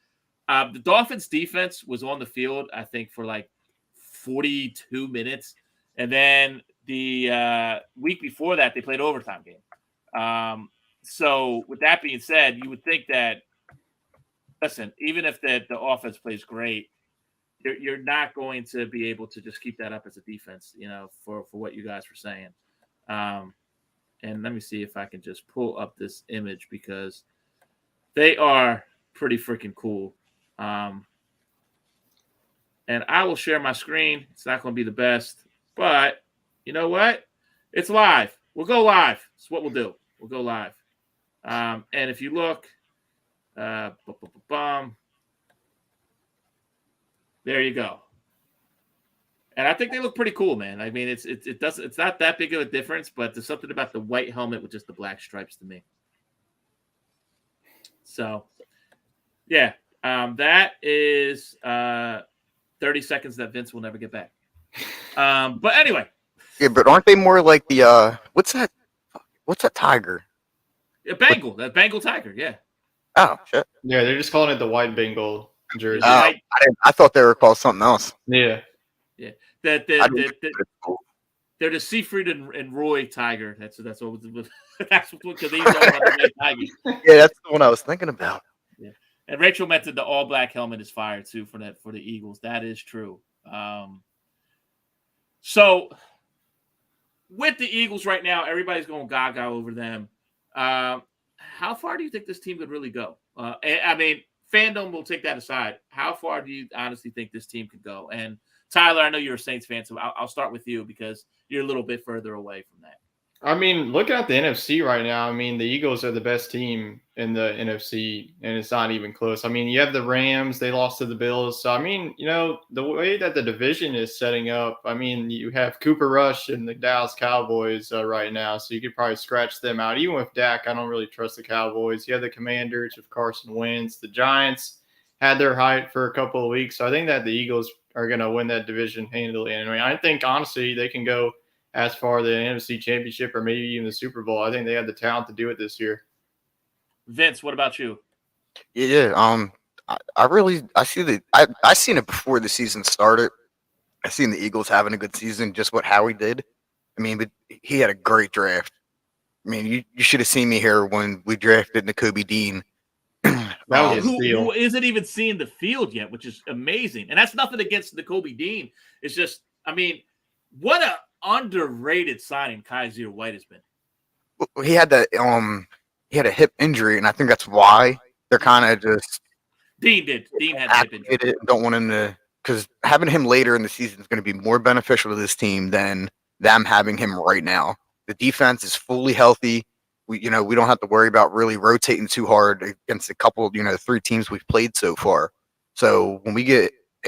the Dolphins defense was on the field, I think, for like 42 minutes, and then the week before that they played overtime game. So with that being said, you would think that, listen, even if the offense plays great, you're not going to be able to just keep that up as a defense, for what you guys were saying. And let me see if I can just pull up this image because they are pretty freaking cool. And I will share my screen. It's not going to be the best, but you know what? It's live. We'll go live. That's what we'll do. We'll go live. And if you look, there you go. And I think they look pretty cool, man. I mean, it's not that big of a difference, but there's something about the white helmet with just the black stripes to me. So, yeah, that is 30 seconds that Vince will never get back. But anyway. Yeah, but aren't they more like the what's that tiger? A Bengal, that Bengal tiger, yeah. Oh shit. Yeah, they're just calling it the white Bengal jersey. I thought they were called something else. Yeah. Yeah. They're the Siegfried and Roy tiger. That's what because these are the tigers. Yeah, that's the one I was thinking about. Yeah. And Rachel mentioned the all black helmet is fire too for the Eagles. That is true. So with the Eagles right now, everybody's going gaga over them. How far do you think this team could really go? I mean, fandom will take that aside. How far do you honestly think this team could go? And Tyler, I know you're a Saints fan, so I'll start with you because you're a little bit further away from that. I mean, looking at the NFC right now, I mean, the Eagles are the best team in the NFC, and it's not even close. I mean, you have the Rams. They lost to the Bills. So, I mean, the way that the division is setting up, I mean, you have Cooper Rush and the Dallas Cowboys right now, so you could probably scratch them out. Even with Dak, I don't really trust the Cowboys. You have the Commanders with Carson Wentz. The Giants had their hype for a couple of weeks. So, I think that the Eagles are going to win that division handily. And I think, honestly, they can go as far as the NFC Championship or maybe even the Super Bowl. I think they have the talent to do it this year. Vince, what about you? Yeah, I seen it before the season started. I seen the Eagles having a good season, just what Howie did. I mean, but he had a great draft. I mean, you should have seen me here when we drafted Nakobe Dean. Who isn't even seeing the field yet, which is amazing. And that's nothing against Nakobe Dean. It's just, I mean, what a underrated signing Kaiser White has been. He had a hip injury, and I think that's why they're kind of just Dean had a hip injury. Don't want him to, because having him later in the season is going to be more beneficial to this team than them having him right now. The defense is fully healthy. We don't have to worry about really rotating too hard against a couple, 3 teams we've played so far. So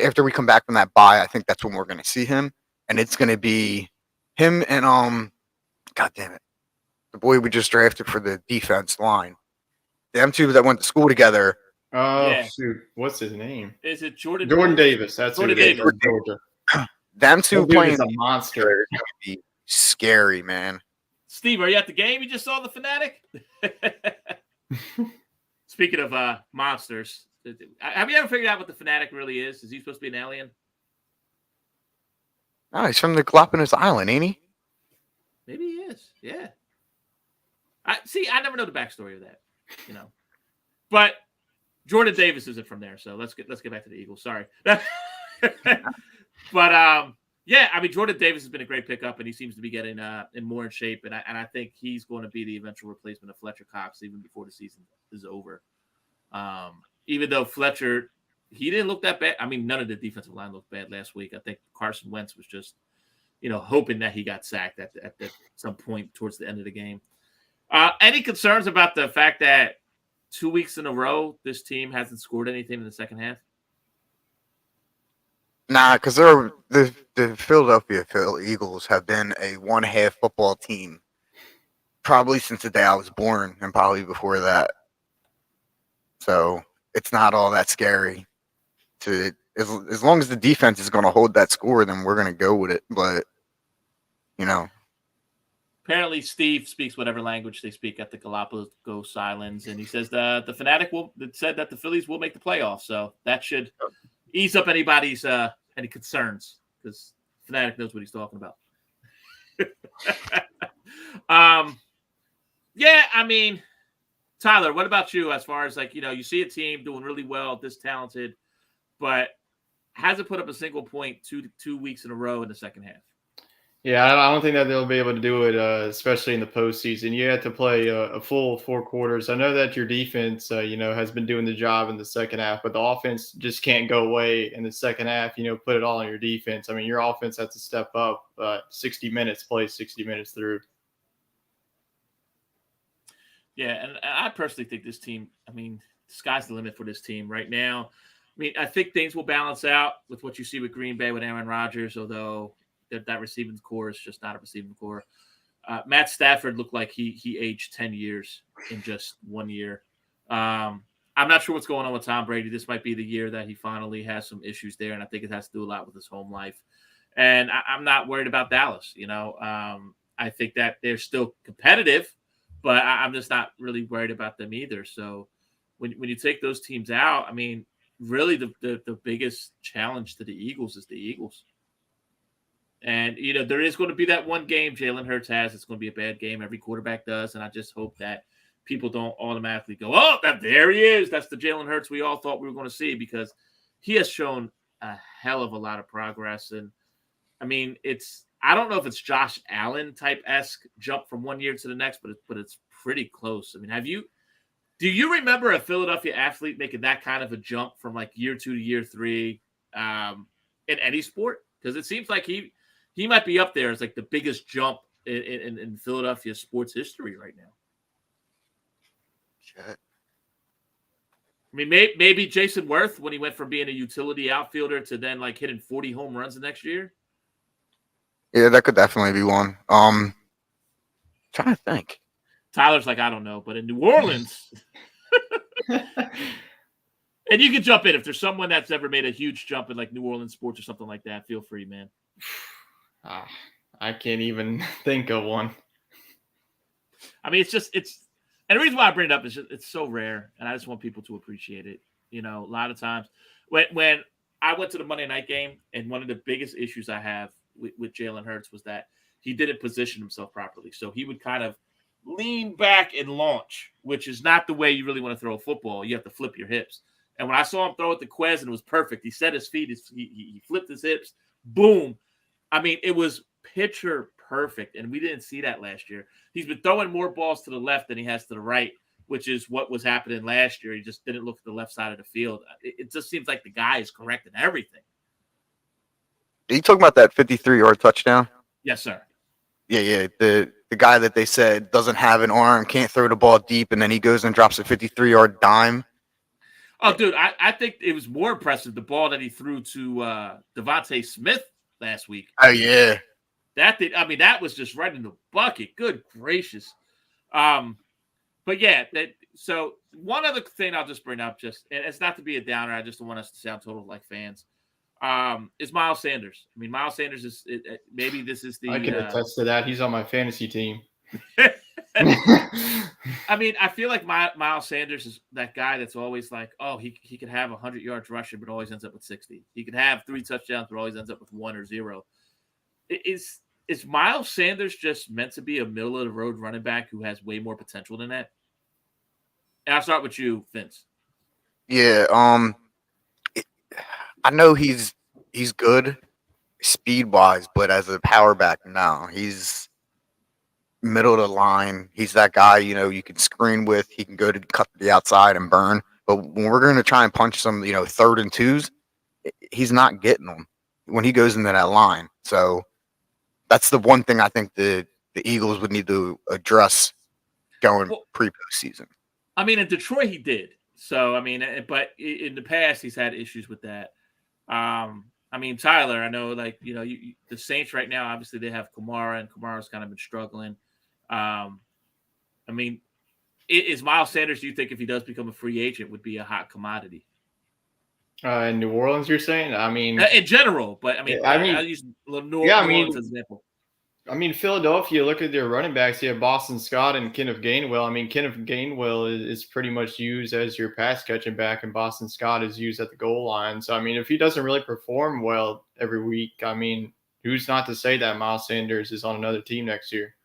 after we come back from that bye, I think that's when we're going to see him, and it's going to be him and God damn it, the boy we just drafted for the defense line. Them two that went to school together. Oh, Yeah. shoot. What's his name? Is it Jordan Davis. That's Jordan who it is. Davis. Georgia. Them two That dude playing is a monster. together is going to be scary, man. Steve, are you at the game? You just saw the Fanatic? Speaking of monsters, have you ever figured out what the Fanatic really is? Is he supposed to be an alien? Oh, he's from the Galapagos Island, ain't he? Maybe he is. Yeah. I never know the backstory of that, But Jordan Davis isn't from there, so let's get back to the Eagles. Sorry. But yeah, I mean, Jordan Davis has been a great pickup, and he seems to be getting more in shape, and I think he's going to be the eventual replacement of Fletcher Cox even before the season is over. Even though Fletcher, he didn't look that bad. I mean, none of the defensive line looked bad last week. I think Carson Wentz was just, hoping that he got sacked at some point towards the end of the game. Any concerns about the fact that 2 weeks in a row this team hasn't scored anything in the second half? Nah, because the Philadelphia Eagles have been a one-half football team probably since the day I was born, and probably before that. So it's not all that scary. As long as the defense is going to hold that score, then we're going to go with it. But apparently Steve speaks whatever language they speak at the Galapagos Islands, and he says the Fanatic said that the Phillies will make the playoffs, so that should ease up anybody's any concerns, because Fanatic knows what he's talking about. Yeah, I mean, Tyler, what about you? As far as you see a team doing really well, this talented, but hasn't put up a single point two weeks in a row in the second half. Yeah, I don't think that they'll be able to do it, especially in the postseason. You have to play a full 4 quarters. I know that your defense, has been doing the job in the second half, but the offense just can't go away in the second half. Put it all on your defense. I mean, your offense has to step up. 60 minutes, play 60 minutes through. Yeah, and I personally think this team, I mean, the sky's the limit for this team right now. I mean, I think things will balance out with what you see with Green Bay with Aaron Rodgers, although that receiving core is just not a receiving core. Matt Stafford looked like he aged 10 years in just 1 year. I'm not sure what's going on with Tom Brady. This might be the year that he finally has some issues there, and I think it has to do a lot with his home life. And I'm not worried about Dallas. I think that they're still competitive, but I'm just not really worried about them either. So when you take those teams out, I mean, really the biggest challenge to the Eagles is the Eagles. And, there is going to be that one game Jalen Hurts has. It's going to be a bad game. Every quarterback does. And I just hope that people don't automatically go, oh, there he is. That's the Jalen Hurts we all thought we were going to see, because he has shown a hell of a lot of progress. And, I mean, I don't know if it's Josh Allen type-esque jump from 1 year to the next, but it's pretty close. I mean, do you remember a Philadelphia athlete making that kind of a jump from year 2 to year 3 in any sport? Because it seems like he might be up there as the biggest jump in Philadelphia sports history right now. Shit. I mean, maybe Jason Worth, when he went from being a utility outfielder to then hitting 40 home runs the next year. Yeah, that could definitely be one. Trying to think. Tyler's I don't know, but in New Orleans, and you can jump in if there's someone that's ever made a huge jump in New Orleans sports or something like that. Feel free, man. I can't even think of one. I mean, and the reason why I bring it up is it's so rare, and I just want people to appreciate it. A lot of times when I went to the Monday night game, and one of the biggest issues I have with Jalen Hurts was that he didn't position himself properly. So he would kind of lean back and launch, which is not the way you really want to throw a football. You have to flip your hips. And when I saw him throw it to Quez, and it was perfect. He set his feet, he flipped his hips, boom. I mean, it was picture perfect, and we didn't see that last year. He's been throwing more balls to the left than he has to the right, which is what was happening last year. He just didn't look at the left side of the field. It just seems like the guy is correcting everything. Are you talking about that 53-yard touchdown? Yes, sir. Yeah. the guy that they said doesn't have an arm, can't throw the ball deep, and then he goes and drops a 53-yard dime. Oh, dude, I think it was more impressive the ball that he threw to Devontae Smith last week. Oh yeah, that was just right in the bucket. Good gracious. But yeah, so one other thing I'll just bring up, and it's not to be a downer, I just don't want us to sound total like fans. Is Miles Sanders. I mean, Miles Sanders is maybe this is the. I can attest to that. He's on my fantasy team. I mean, I feel like Miles Sanders is that guy that's always like, oh, he could have 100 yards rushing, but always ends up with 60. He could have 3 touchdowns, but always ends up with 1 or 0. Is Miles Sanders just meant to be a middle of the road running back who has way more potential than that? And I'll start with you, Vince. Yeah. I know he's good speed wise, but as a power back, no, he's middle of the line. He's that guy, you can screen with. He can go to cut to the outside and burn. But when we're going to try and punch some, 3rd and 2s, he's not getting them when he goes into that line. So that's the one thing I think the Eagles would need to address going pre-postseason. I mean, in Detroit, he did. So, I mean, but in the past, he's had issues with that. I mean, Tyler, I know, the Saints right now, obviously they have Kamara, and Kamara's kind of been struggling. I mean, is Miles Sanders, do you think if he does become a free agent, would be a hot commodity? In New Orleans, you're saying? I mean, in general, but I mean, I'll use New Orleans as an example. I mean, Philadelphia, look at their running backs. You have Boston Scott and Kenneth Gainwell. I mean, Kenneth Gainwell is pretty much used as your pass catching back, and Boston Scott is used at the goal line. So, I mean, if he doesn't really perform well every week, I mean, who's not to say that Miles Sanders is on another team next year?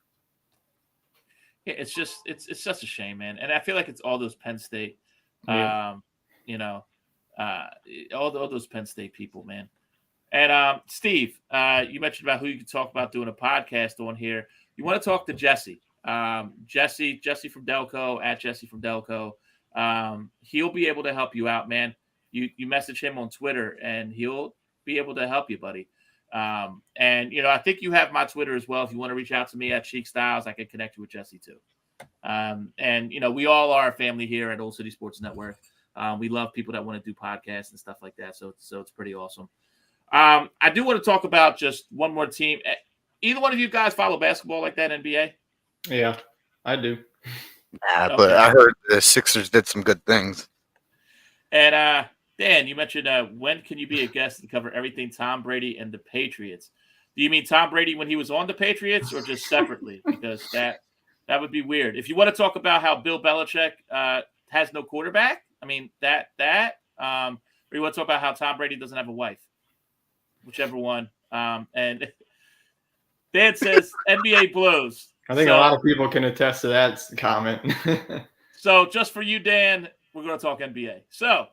Yeah, it's just a shame, man. And I feel like it's all those Penn State, all those Penn State people, man. And Steve, you mentioned about who you could talk about doing a podcast on here. You want to talk to Jesse. Jesse from Delco, at Jesse from Delco. He'll be able to help you out, man. You message him on Twitter, and he'll be able to help you, buddy. And I think you have my Twitter as well. If you want to reach out to me at Cheek Styles, I can connect you with Jesse too. And we all are a family here at Old City Sports Network. We love people that want to do podcasts and stuff like that. So it's pretty awesome. I do want to talk about just one more team. Either one of you guys follow basketball like that, NBA? Yeah, I do. Yeah, okay. But I heard the Sixers did some good things. And Dan, you mentioned when can you be a guest and cover everything Tom Brady and the Patriots? Do you mean Tom Brady when he was on the Patriots, or just separately? Because that would be weird. If you want to talk about how Bill Belichick has no quarterback, I mean or you want to talk about how Tom Brady doesn't have a wife? Whichever one. And Dan says NBA blows. I think a lot of people can attest to that comment. So just for you, Dan, we're going to talk NBA. So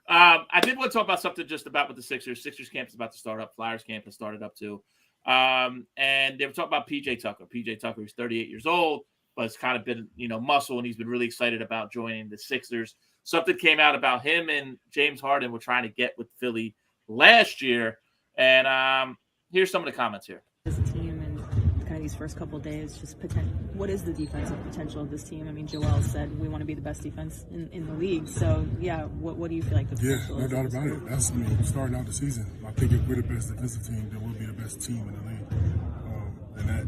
I did want to talk about something just about with the Sixers. Sixers camp is about to start up. Flyers camp has started up too. And they were talking about PJ Tucker. PJ Tucker is 38 years old, but it's kind of been, muscle, and he's been really excited about joining the Sixers. Something came out about him and James Harden were trying to get with Philly last year. And here's some of the comments here. As a team and kind of these first couple of days, just what is the defensive potential of this team? I mean, Joel said we want to be the best defense in the league. So, yeah, what do you feel like the potential is? Yeah, no doubt about it. That's starting out the season. I think if we're the best defensive team, then we'll be the best team in the league. And that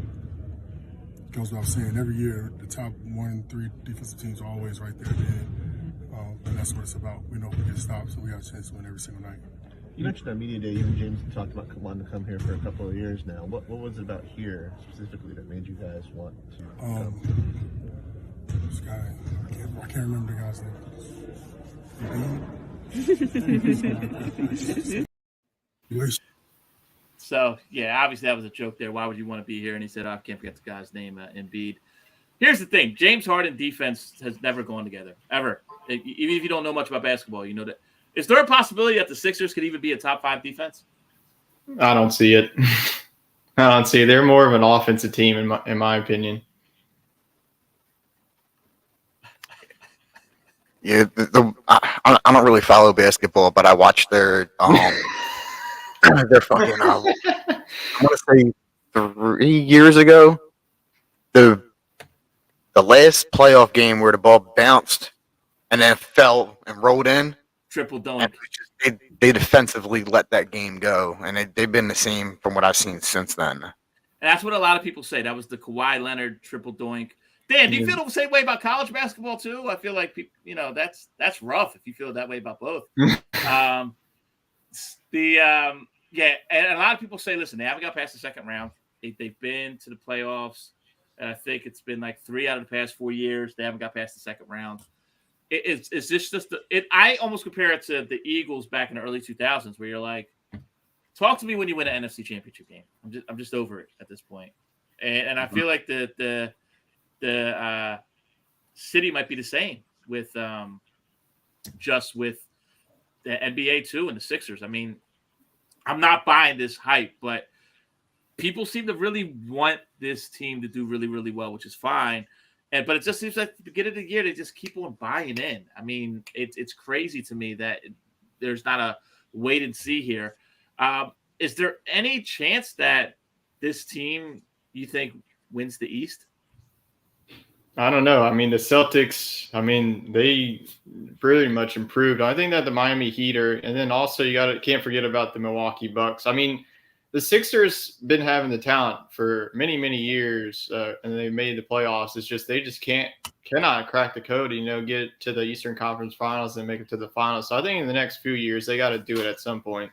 goes without saying. Every year, the top 1-3 defensive teams are always right there at the end. And that's what it's about. We know if we get stops, so we got a chance to win every single night. You mentioned on Media Day, you and James talked about wanting to come here for a couple of years now. What was it about here specifically that made you guys want to come? This guy, I can't remember the guy's name. So, yeah, obviously that was a joke there. Why would you want to be here? And he said, I can't forget the guy's name, Embiid. Here's the thing. James Harden defense has never gone together, ever. Even if you don't know much about basketball, you know that. Is there a possibility that the Sixers could even be a top 5 defense? I don't see it. I don't see it. They're more of an offensive team, in my opinion. Yeah, I don't really follow basketball, but I watch their fucking. I want to say 3 years ago, the last playoff game where the ball bounced and then fell and rolled in, Triple and dunk. they defensively let that game go, and they've been the same from what I've seen since then. And that's what a lot of people say. That was the Kawhi Leonard triple doink. Dan, do you feel the same way about college basketball too? I feel like that's rough if you feel that way about both. And a lot of people say, listen, they haven't got past the second round. They've been to the playoffs, and I think it's been like 3 out of the past 4 years. They haven't got past the second round. It's just I almost compare it to the Eagles back in the early 2000s, where you're like, talk to me when you win an NFC Championship game. I'm just over it at this point, and I feel like the city might be the same with just with the NBA too and the Sixers. I mean, I'm not buying this hype, but people seem to really want this team to do really, really well, which is fine. But it just seems like at the beginning of the year, they just keep on buying in. I mean, it's crazy to me that there's not a wait and see here. Is there any chance that this team, you think, wins the East? I don't know. I mean, the Celtics, they pretty much improved. I think that the Miami Heat and then also can't forget about the Milwaukee Bucks. I mean, the Sixers been having the talent for many, many years, and they made the playoffs. It's just they just cannot crack the code, get to the Eastern Conference Finals and make it to the finals. So I think in the next few years, they got to do it at some point.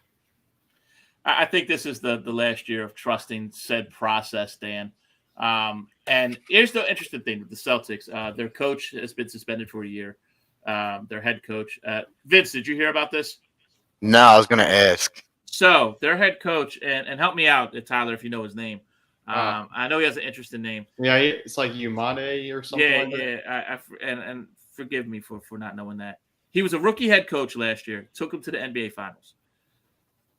I think this is the last year of trusting said process, Dan. And here's the interesting thing with the Celtics. Their coach has been suspended for a year. Their head coach. Vince, did you hear about this? No, I was going to ask. So their head coach, and help me out, Tyler, if you know his name. I know he has an interesting name. Yeah, it's like Umade or something. And forgive me for not knowing that. He was a rookie head coach last year. Took him to the NBA Finals.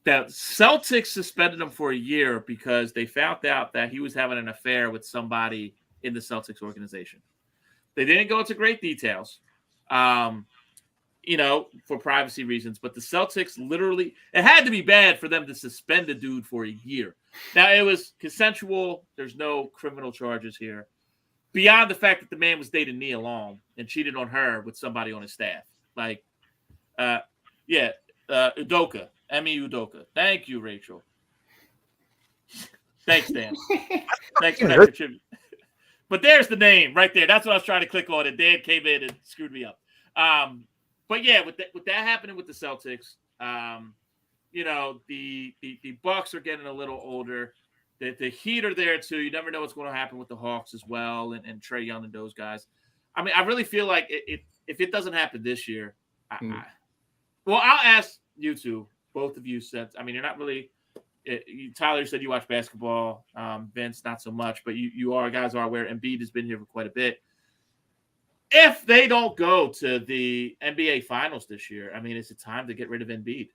The Celtics suspended him for a year because they found out that he was having an affair with somebody in the Celtics organization. They didn't go into great details, for privacy reasons. But the Celtics literally, it had to be bad for them to suspend a dude for a year. Now, it was consensual. There's no criminal charges here. Beyond the fact that the man was dating Nia Long and cheated on her with somebody on his staff. Udoka. Emi Udoka. Thank you, Rachel. Thanks, Dan. Thanks for that contribution. But there's the name right there. That's what I was trying to click on, and Dan came in and screwed me up. But yeah, with that happening with the Celtics, the Bucks are getting a little older. The Heat are there too. You never know what's going to happen with the Hawks as well, and Trae Young and those guys. I mean, I really feel like if it doesn't happen this year, I'll ask you two. Both of you said, I mean, you're not really Tyler said you watch basketball. Vince, not so much, but you guys are aware Embiid has been here for quite a bit. If they don't go to the NBA Finals this year, I mean, is it time to get rid of Embiid?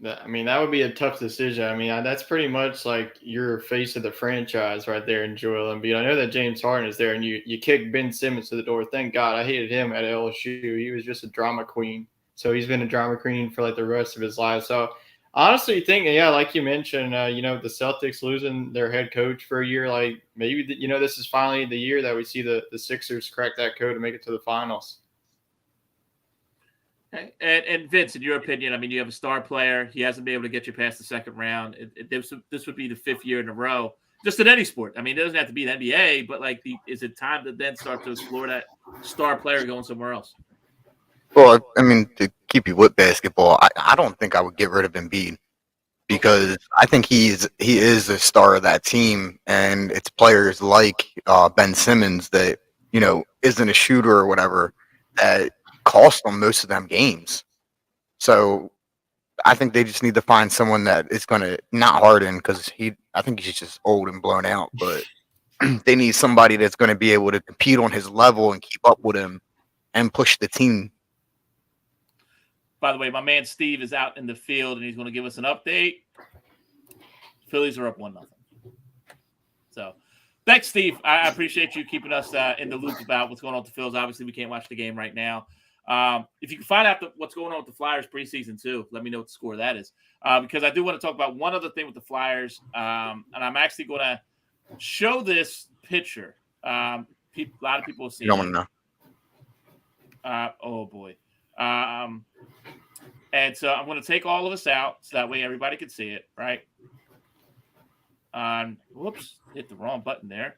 I mean, that would be a tough decision. I mean, that's pretty much like your face of the franchise right there in Joel Embiid. I know that James Harden is there, and you kick Ben Simmons to the door. Thank God I hated him at LSU. He was just a drama queen. So he's been a drama queen for like the rest of his life. So honestly, like you mentioned, the Celtics losing their head coach for a year, like maybe this is finally the year that we see the Sixers crack that code and make it to the finals. Okay. And Vince, in your opinion, I mean, you have a star player. He hasn't been able to get you past the second round. This would be the 5th year in a row, just in any sport. I mean, it doesn't have to be the NBA, but is it time to then start to explore that star player going somewhere else? Well, I mean, to keep you with basketball, I don't think I would get rid of Embiid because I think he is a star of that team, and it's players like Ben Simmons that isn't a shooter or whatever that cost them most of them games. So I think they just need to find someone that is going to not Harden because I think he's just old and blown out, but they need somebody that's going to be able to compete on his level and keep up with him and push the team. By the way, my man Steve is out in the field, and he's going to give us an update. Phillies are up 1-0. So, thanks, Steve. I appreciate you keeping us in the loop about what's going on with the Phillies. Obviously, we can't watch the game right now. If you can find out what's going on with the Flyers preseason too, let me know what the score of that is. Because I do want to talk about one other thing with the Flyers, and I'm actually going to show this picture. A lot of people will see You don't want to know. oh boy. And so I'm going to take all of us out so that way everybody can see it, right? Whoops, hit the wrong button there.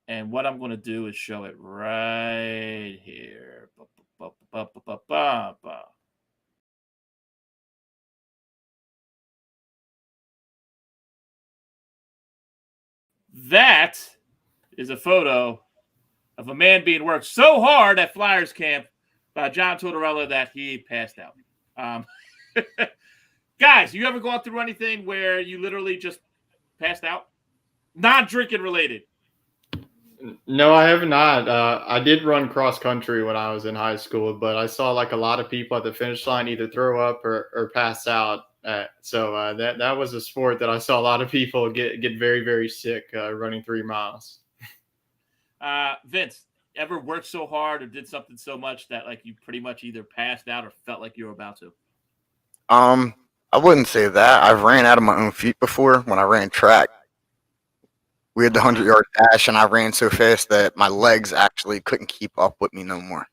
And what I'm going to do is show it right here. That is a photo of a man being worked so hard at Flyers camp by John Tortorella that he passed out. Guys, you ever gone through anything where you literally just passed out? Non-drinking related. No, I have not. I did run cross country when I was in high school, but I saw like a lot of people at the finish line either throw up or pass out. So that was a sport that I saw a lot of people get very, very sick running 3 miles. Vince, ever worked so hard or did something so much that like you pretty much either passed out or felt like you were about to? I wouldn't say that. I've ran out of my own feet before when I ran track. We had the 100-yard dash, and I ran so fast that my legs actually couldn't keep up with me no more.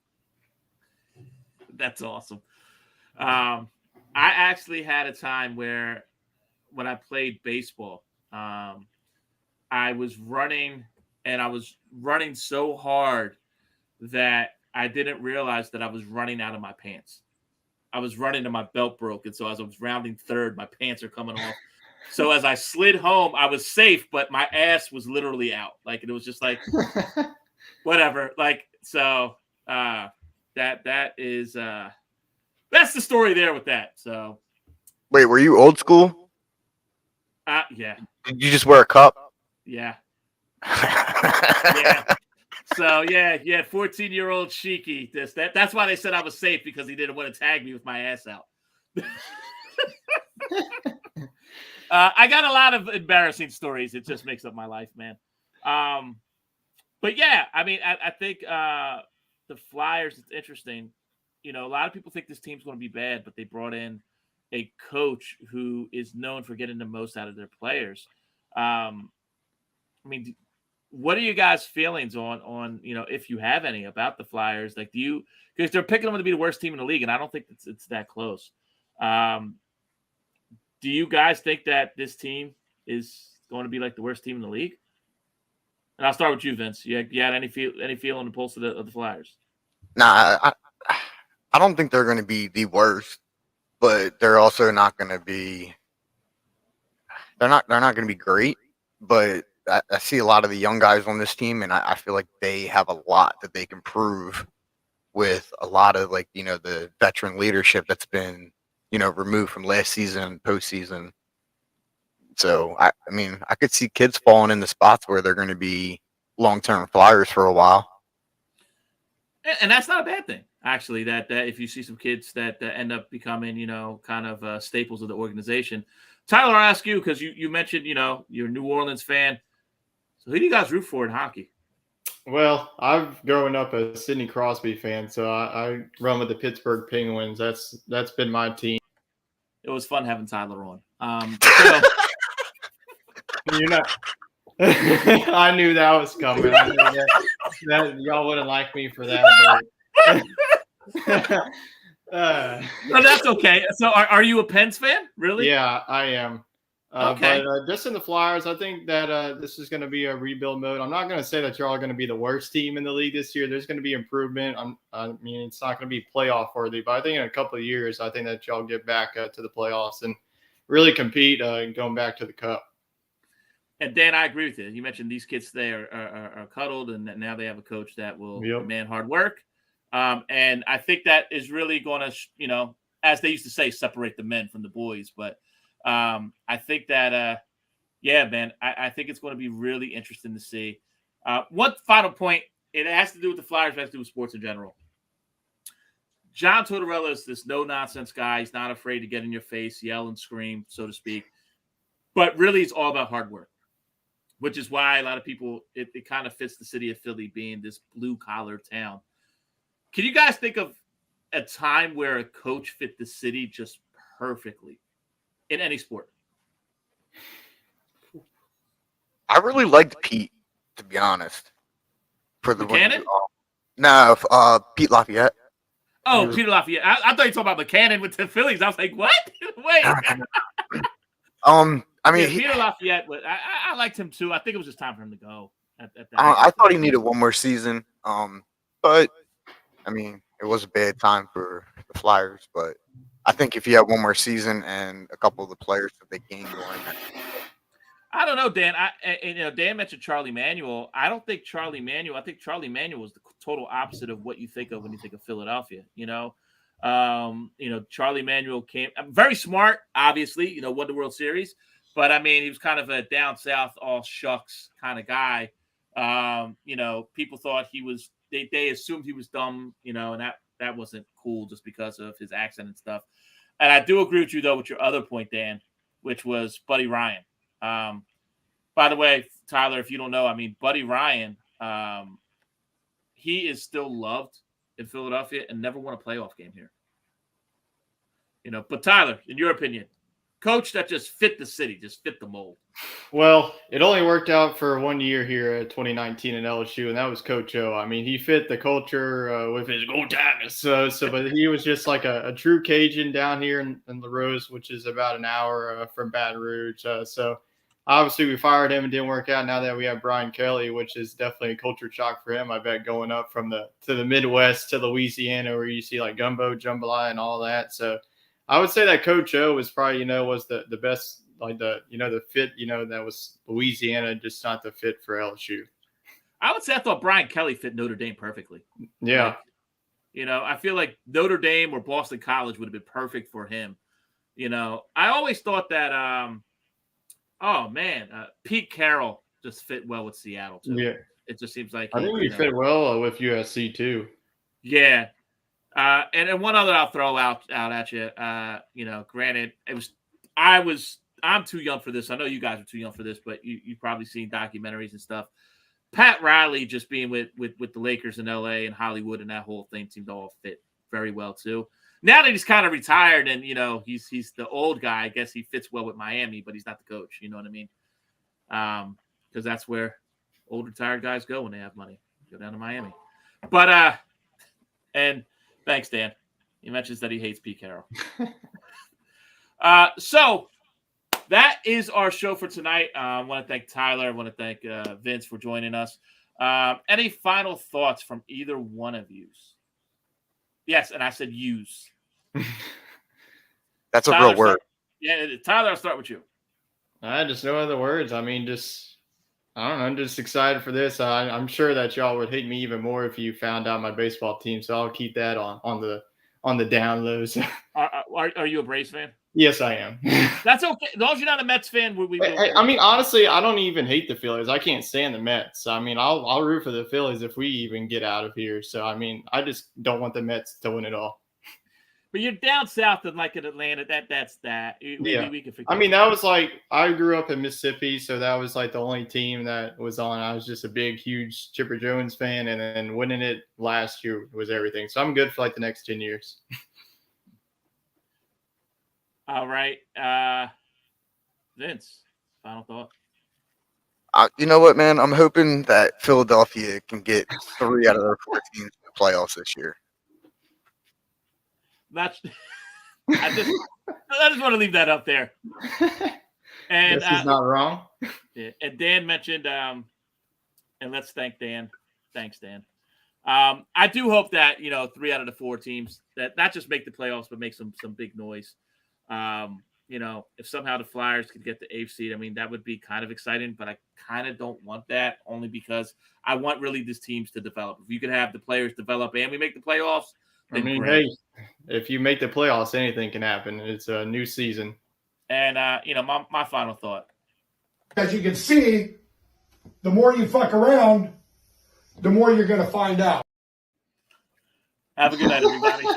That's awesome. I actually had a time where when I played baseball, I was running, and I was running so hard that I didn't realize that I was running out of my pants. I was running and my belt broke, and so as I was rounding third, my pants are coming off. So as I slid home, I was safe, but my ass was literally out. Like, it was just like, whatever. Like, so that is that's the story there with that. So, Wait, were you old school? Yeah. Did you just wear a cup? Yeah. Yeah. So yeah, 14-year-old Sheiky. That's why they said I was safe, because he didn't want to tag me with my ass out. I got a lot of embarrassing stories. It just makes up my life, man. But yeah, I mean, I think the Flyers, it's interesting. You know, a lot of people think this team's going to be bad, but they brought in a coach who is known for getting the most out of their players. I mean, what are you guys' feelings on you know, if you have any, about the Flyers? Like, because they're picking them to be the worst team in the league, and I don't think it's that close. Do you guys think that this team is going to be like the worst team in the league? And I'll start with you, Vince. You had any feel on the pulse of the Flyers? Nah, I don't think they're going to be the worst, but they're also not going to be. They're not going to be great, but I see a lot of the young guys on this team, and I feel like they have a lot that they can prove with a lot of, like, you know, the veteran leadership that's been, you know, removed from last season, postseason. So I mean, I could see kids falling in the spots where they're going to be long-term Flyers for a while. And that's not a bad thing, actually, that if you see some kids that end up becoming, you know, kind of staples of the organization. Tyler, I'll ask you, because you mentioned, you know, you're a New Orleans fan. So who do you guys root for in hockey? Well, I've grown up a Sidney Crosby fan, so I run with the Pittsburgh Penguins. That's been my team. It was fun having Tyler on. You're not. I knew that was coming. I knew that y'all wouldn't like me for that. But No, that's okay. So are you a Pens fan? Really? Yeah, I am. Okay. But just in the Flyers, I think that this is going to be a rebuild mode. I'm not going to say that y'all are going to be the worst team in the league this year. There's going to be improvement. I mean, it's not going to be playoff worthy, but I think in a couple of years, I think that y'all get back to the playoffs and really compete going back to the Cup. And Dan, I agree with you. You mentioned these kids today are cuddled, and that now they have a coach that will demand hard work. And I think that is really going to, you know, as they used to say, separate the men from the boys. But I think that, yeah, man, I think it's going to be really interesting to see. One final point, it has to do with the Flyers, it has to do with sports in general. John Tortorella is this no-nonsense guy. He's not afraid to get in your face, yell and scream, so to speak. But really, it's all about hard work. which is why a lot of people, it kind of fits the city of Philly being this blue-collar town. Can you guys think of a time where a coach fit the city just perfectly in any sport? I really liked Pete, to be honest. For the Buchanan? No, Pete Lafayette. Oh, Peter Lafayette. I thought you were talking about Buchanan with the Phillies. I was like, what? Wait. I mean, Peter Lafayette, I liked him too. I think it was just time for him to go. I thought he needed one more season. But I mean, it was a bad time for the Flyers. But I think if he had one more season and a couple of the players that they gained going, I don't know, Dan. Dan mentioned Charlie Manuel. I don't think Charlie Manuel. I think Charlie Manuel was the total opposite of what you think of when you think of Philadelphia. Charlie Manuel came very smart, obviously. Won the World Series, but I mean, he was kind of a down south, all shucks kind of guy. People thought he was. They assumed he was dumb. And that wasn't cool just because of his accent and stuff. And I do agree with you though with your other point, Dan, which was Buddy Ryan. By the way, Tyler, if you don't know, I mean, Buddy Ryan, he is still loved in Philadelphia and never won a playoff game here. But Tyler, in your opinion, coach that just fit the city, just fit the mold. Well, it only worked out for 1 year here at 2019 in LSU, and that was Coach O. I mean, he fit the culture with his Go Tigers. But he was just like a true Cajun down here in La Rose, which is about an hour from Baton Rouge. So obviously we fired him and didn't work out. Now that we have Brian Kelly, which is definitely a culture shock for him, I bet, going up from the Midwest to Louisiana, where you see like gumbo, jambalaya, and all that. So I would say that Coach O was probably, was the best, like the fit, that was Louisiana, just not the fit for LSU. I would say I thought Brian Kelly fit Notre Dame perfectly. Yeah. I feel like Notre Dame or Boston College would have been perfect for him. I always thought that, Pete Carroll just fit well with Seattle too. Yeah. It just seems like I think he fit well with USC too. Yeah. And then one other I'll throw out at you. Granted, I'm too young for this. I know you guys are too young for this, but you've probably seen documentaries and stuff. Pat Riley just being with the Lakers in LA and Hollywood and that whole thing seemed to all fit very well too. Now that he's kind of retired and he's the old guy, I guess he fits well with Miami, but he's not the coach. You know what I mean? Because that's where old retired guys go when they have money. Go down to Miami. But and thanks, Dan. He mentions that he hates Pete Carroll. So that is our show for tonight. I want to thank Tyler. I want to thank Vince for joining us. Any final thoughts from either one of you? Yes, and I said use. That's a real word. Tyler, I'll start with you. Just no other words. I mean, I don't know. I'm just excited for this. I'm sure that y'all would hate me even more if you found out my baseball team. So I'll keep that on the down lows. Are you a Braves fan? Yes, I am. That's okay. As long as you're not a Mets fan, I mean, honestly, I don't even hate the Phillies. I can't stand the Mets. I mean, I'll root for the Phillies if we even get out of here. So, I mean, I just don't want the Mets to win it all. But you're down south in like in Atlanta. That's that. We can I mean, that was like, I grew up in Mississippi, so that was like the only team that was on. I was just a big, huge Chipper Jones fan, and then winning it last year was everything. So I'm good for like the next 10 years. All right. Vince, final thought. You know what, man? I'm hoping that Philadelphia can get 3 out of their 4 teams in the playoffs this year. I just want to leave that up there. And this is not wrong. Yeah, and Dan mentioned, and let's thank Dan. Thanks, Dan. I do hope that 3 out of the 4 teams that not just make the playoffs but make some big noise. If somehow the Flyers could get the 8th seed, I mean, that would be kind of exciting, but I kind of don't want that only because I want really these teams to develop. If you could have the players develop and we make the playoffs, I mean, hey, if you make the playoffs, anything can happen. It's a new season. And, my final thought. As you can see, the more you fuck around, the more you're going to find out. Have a good night, everybody.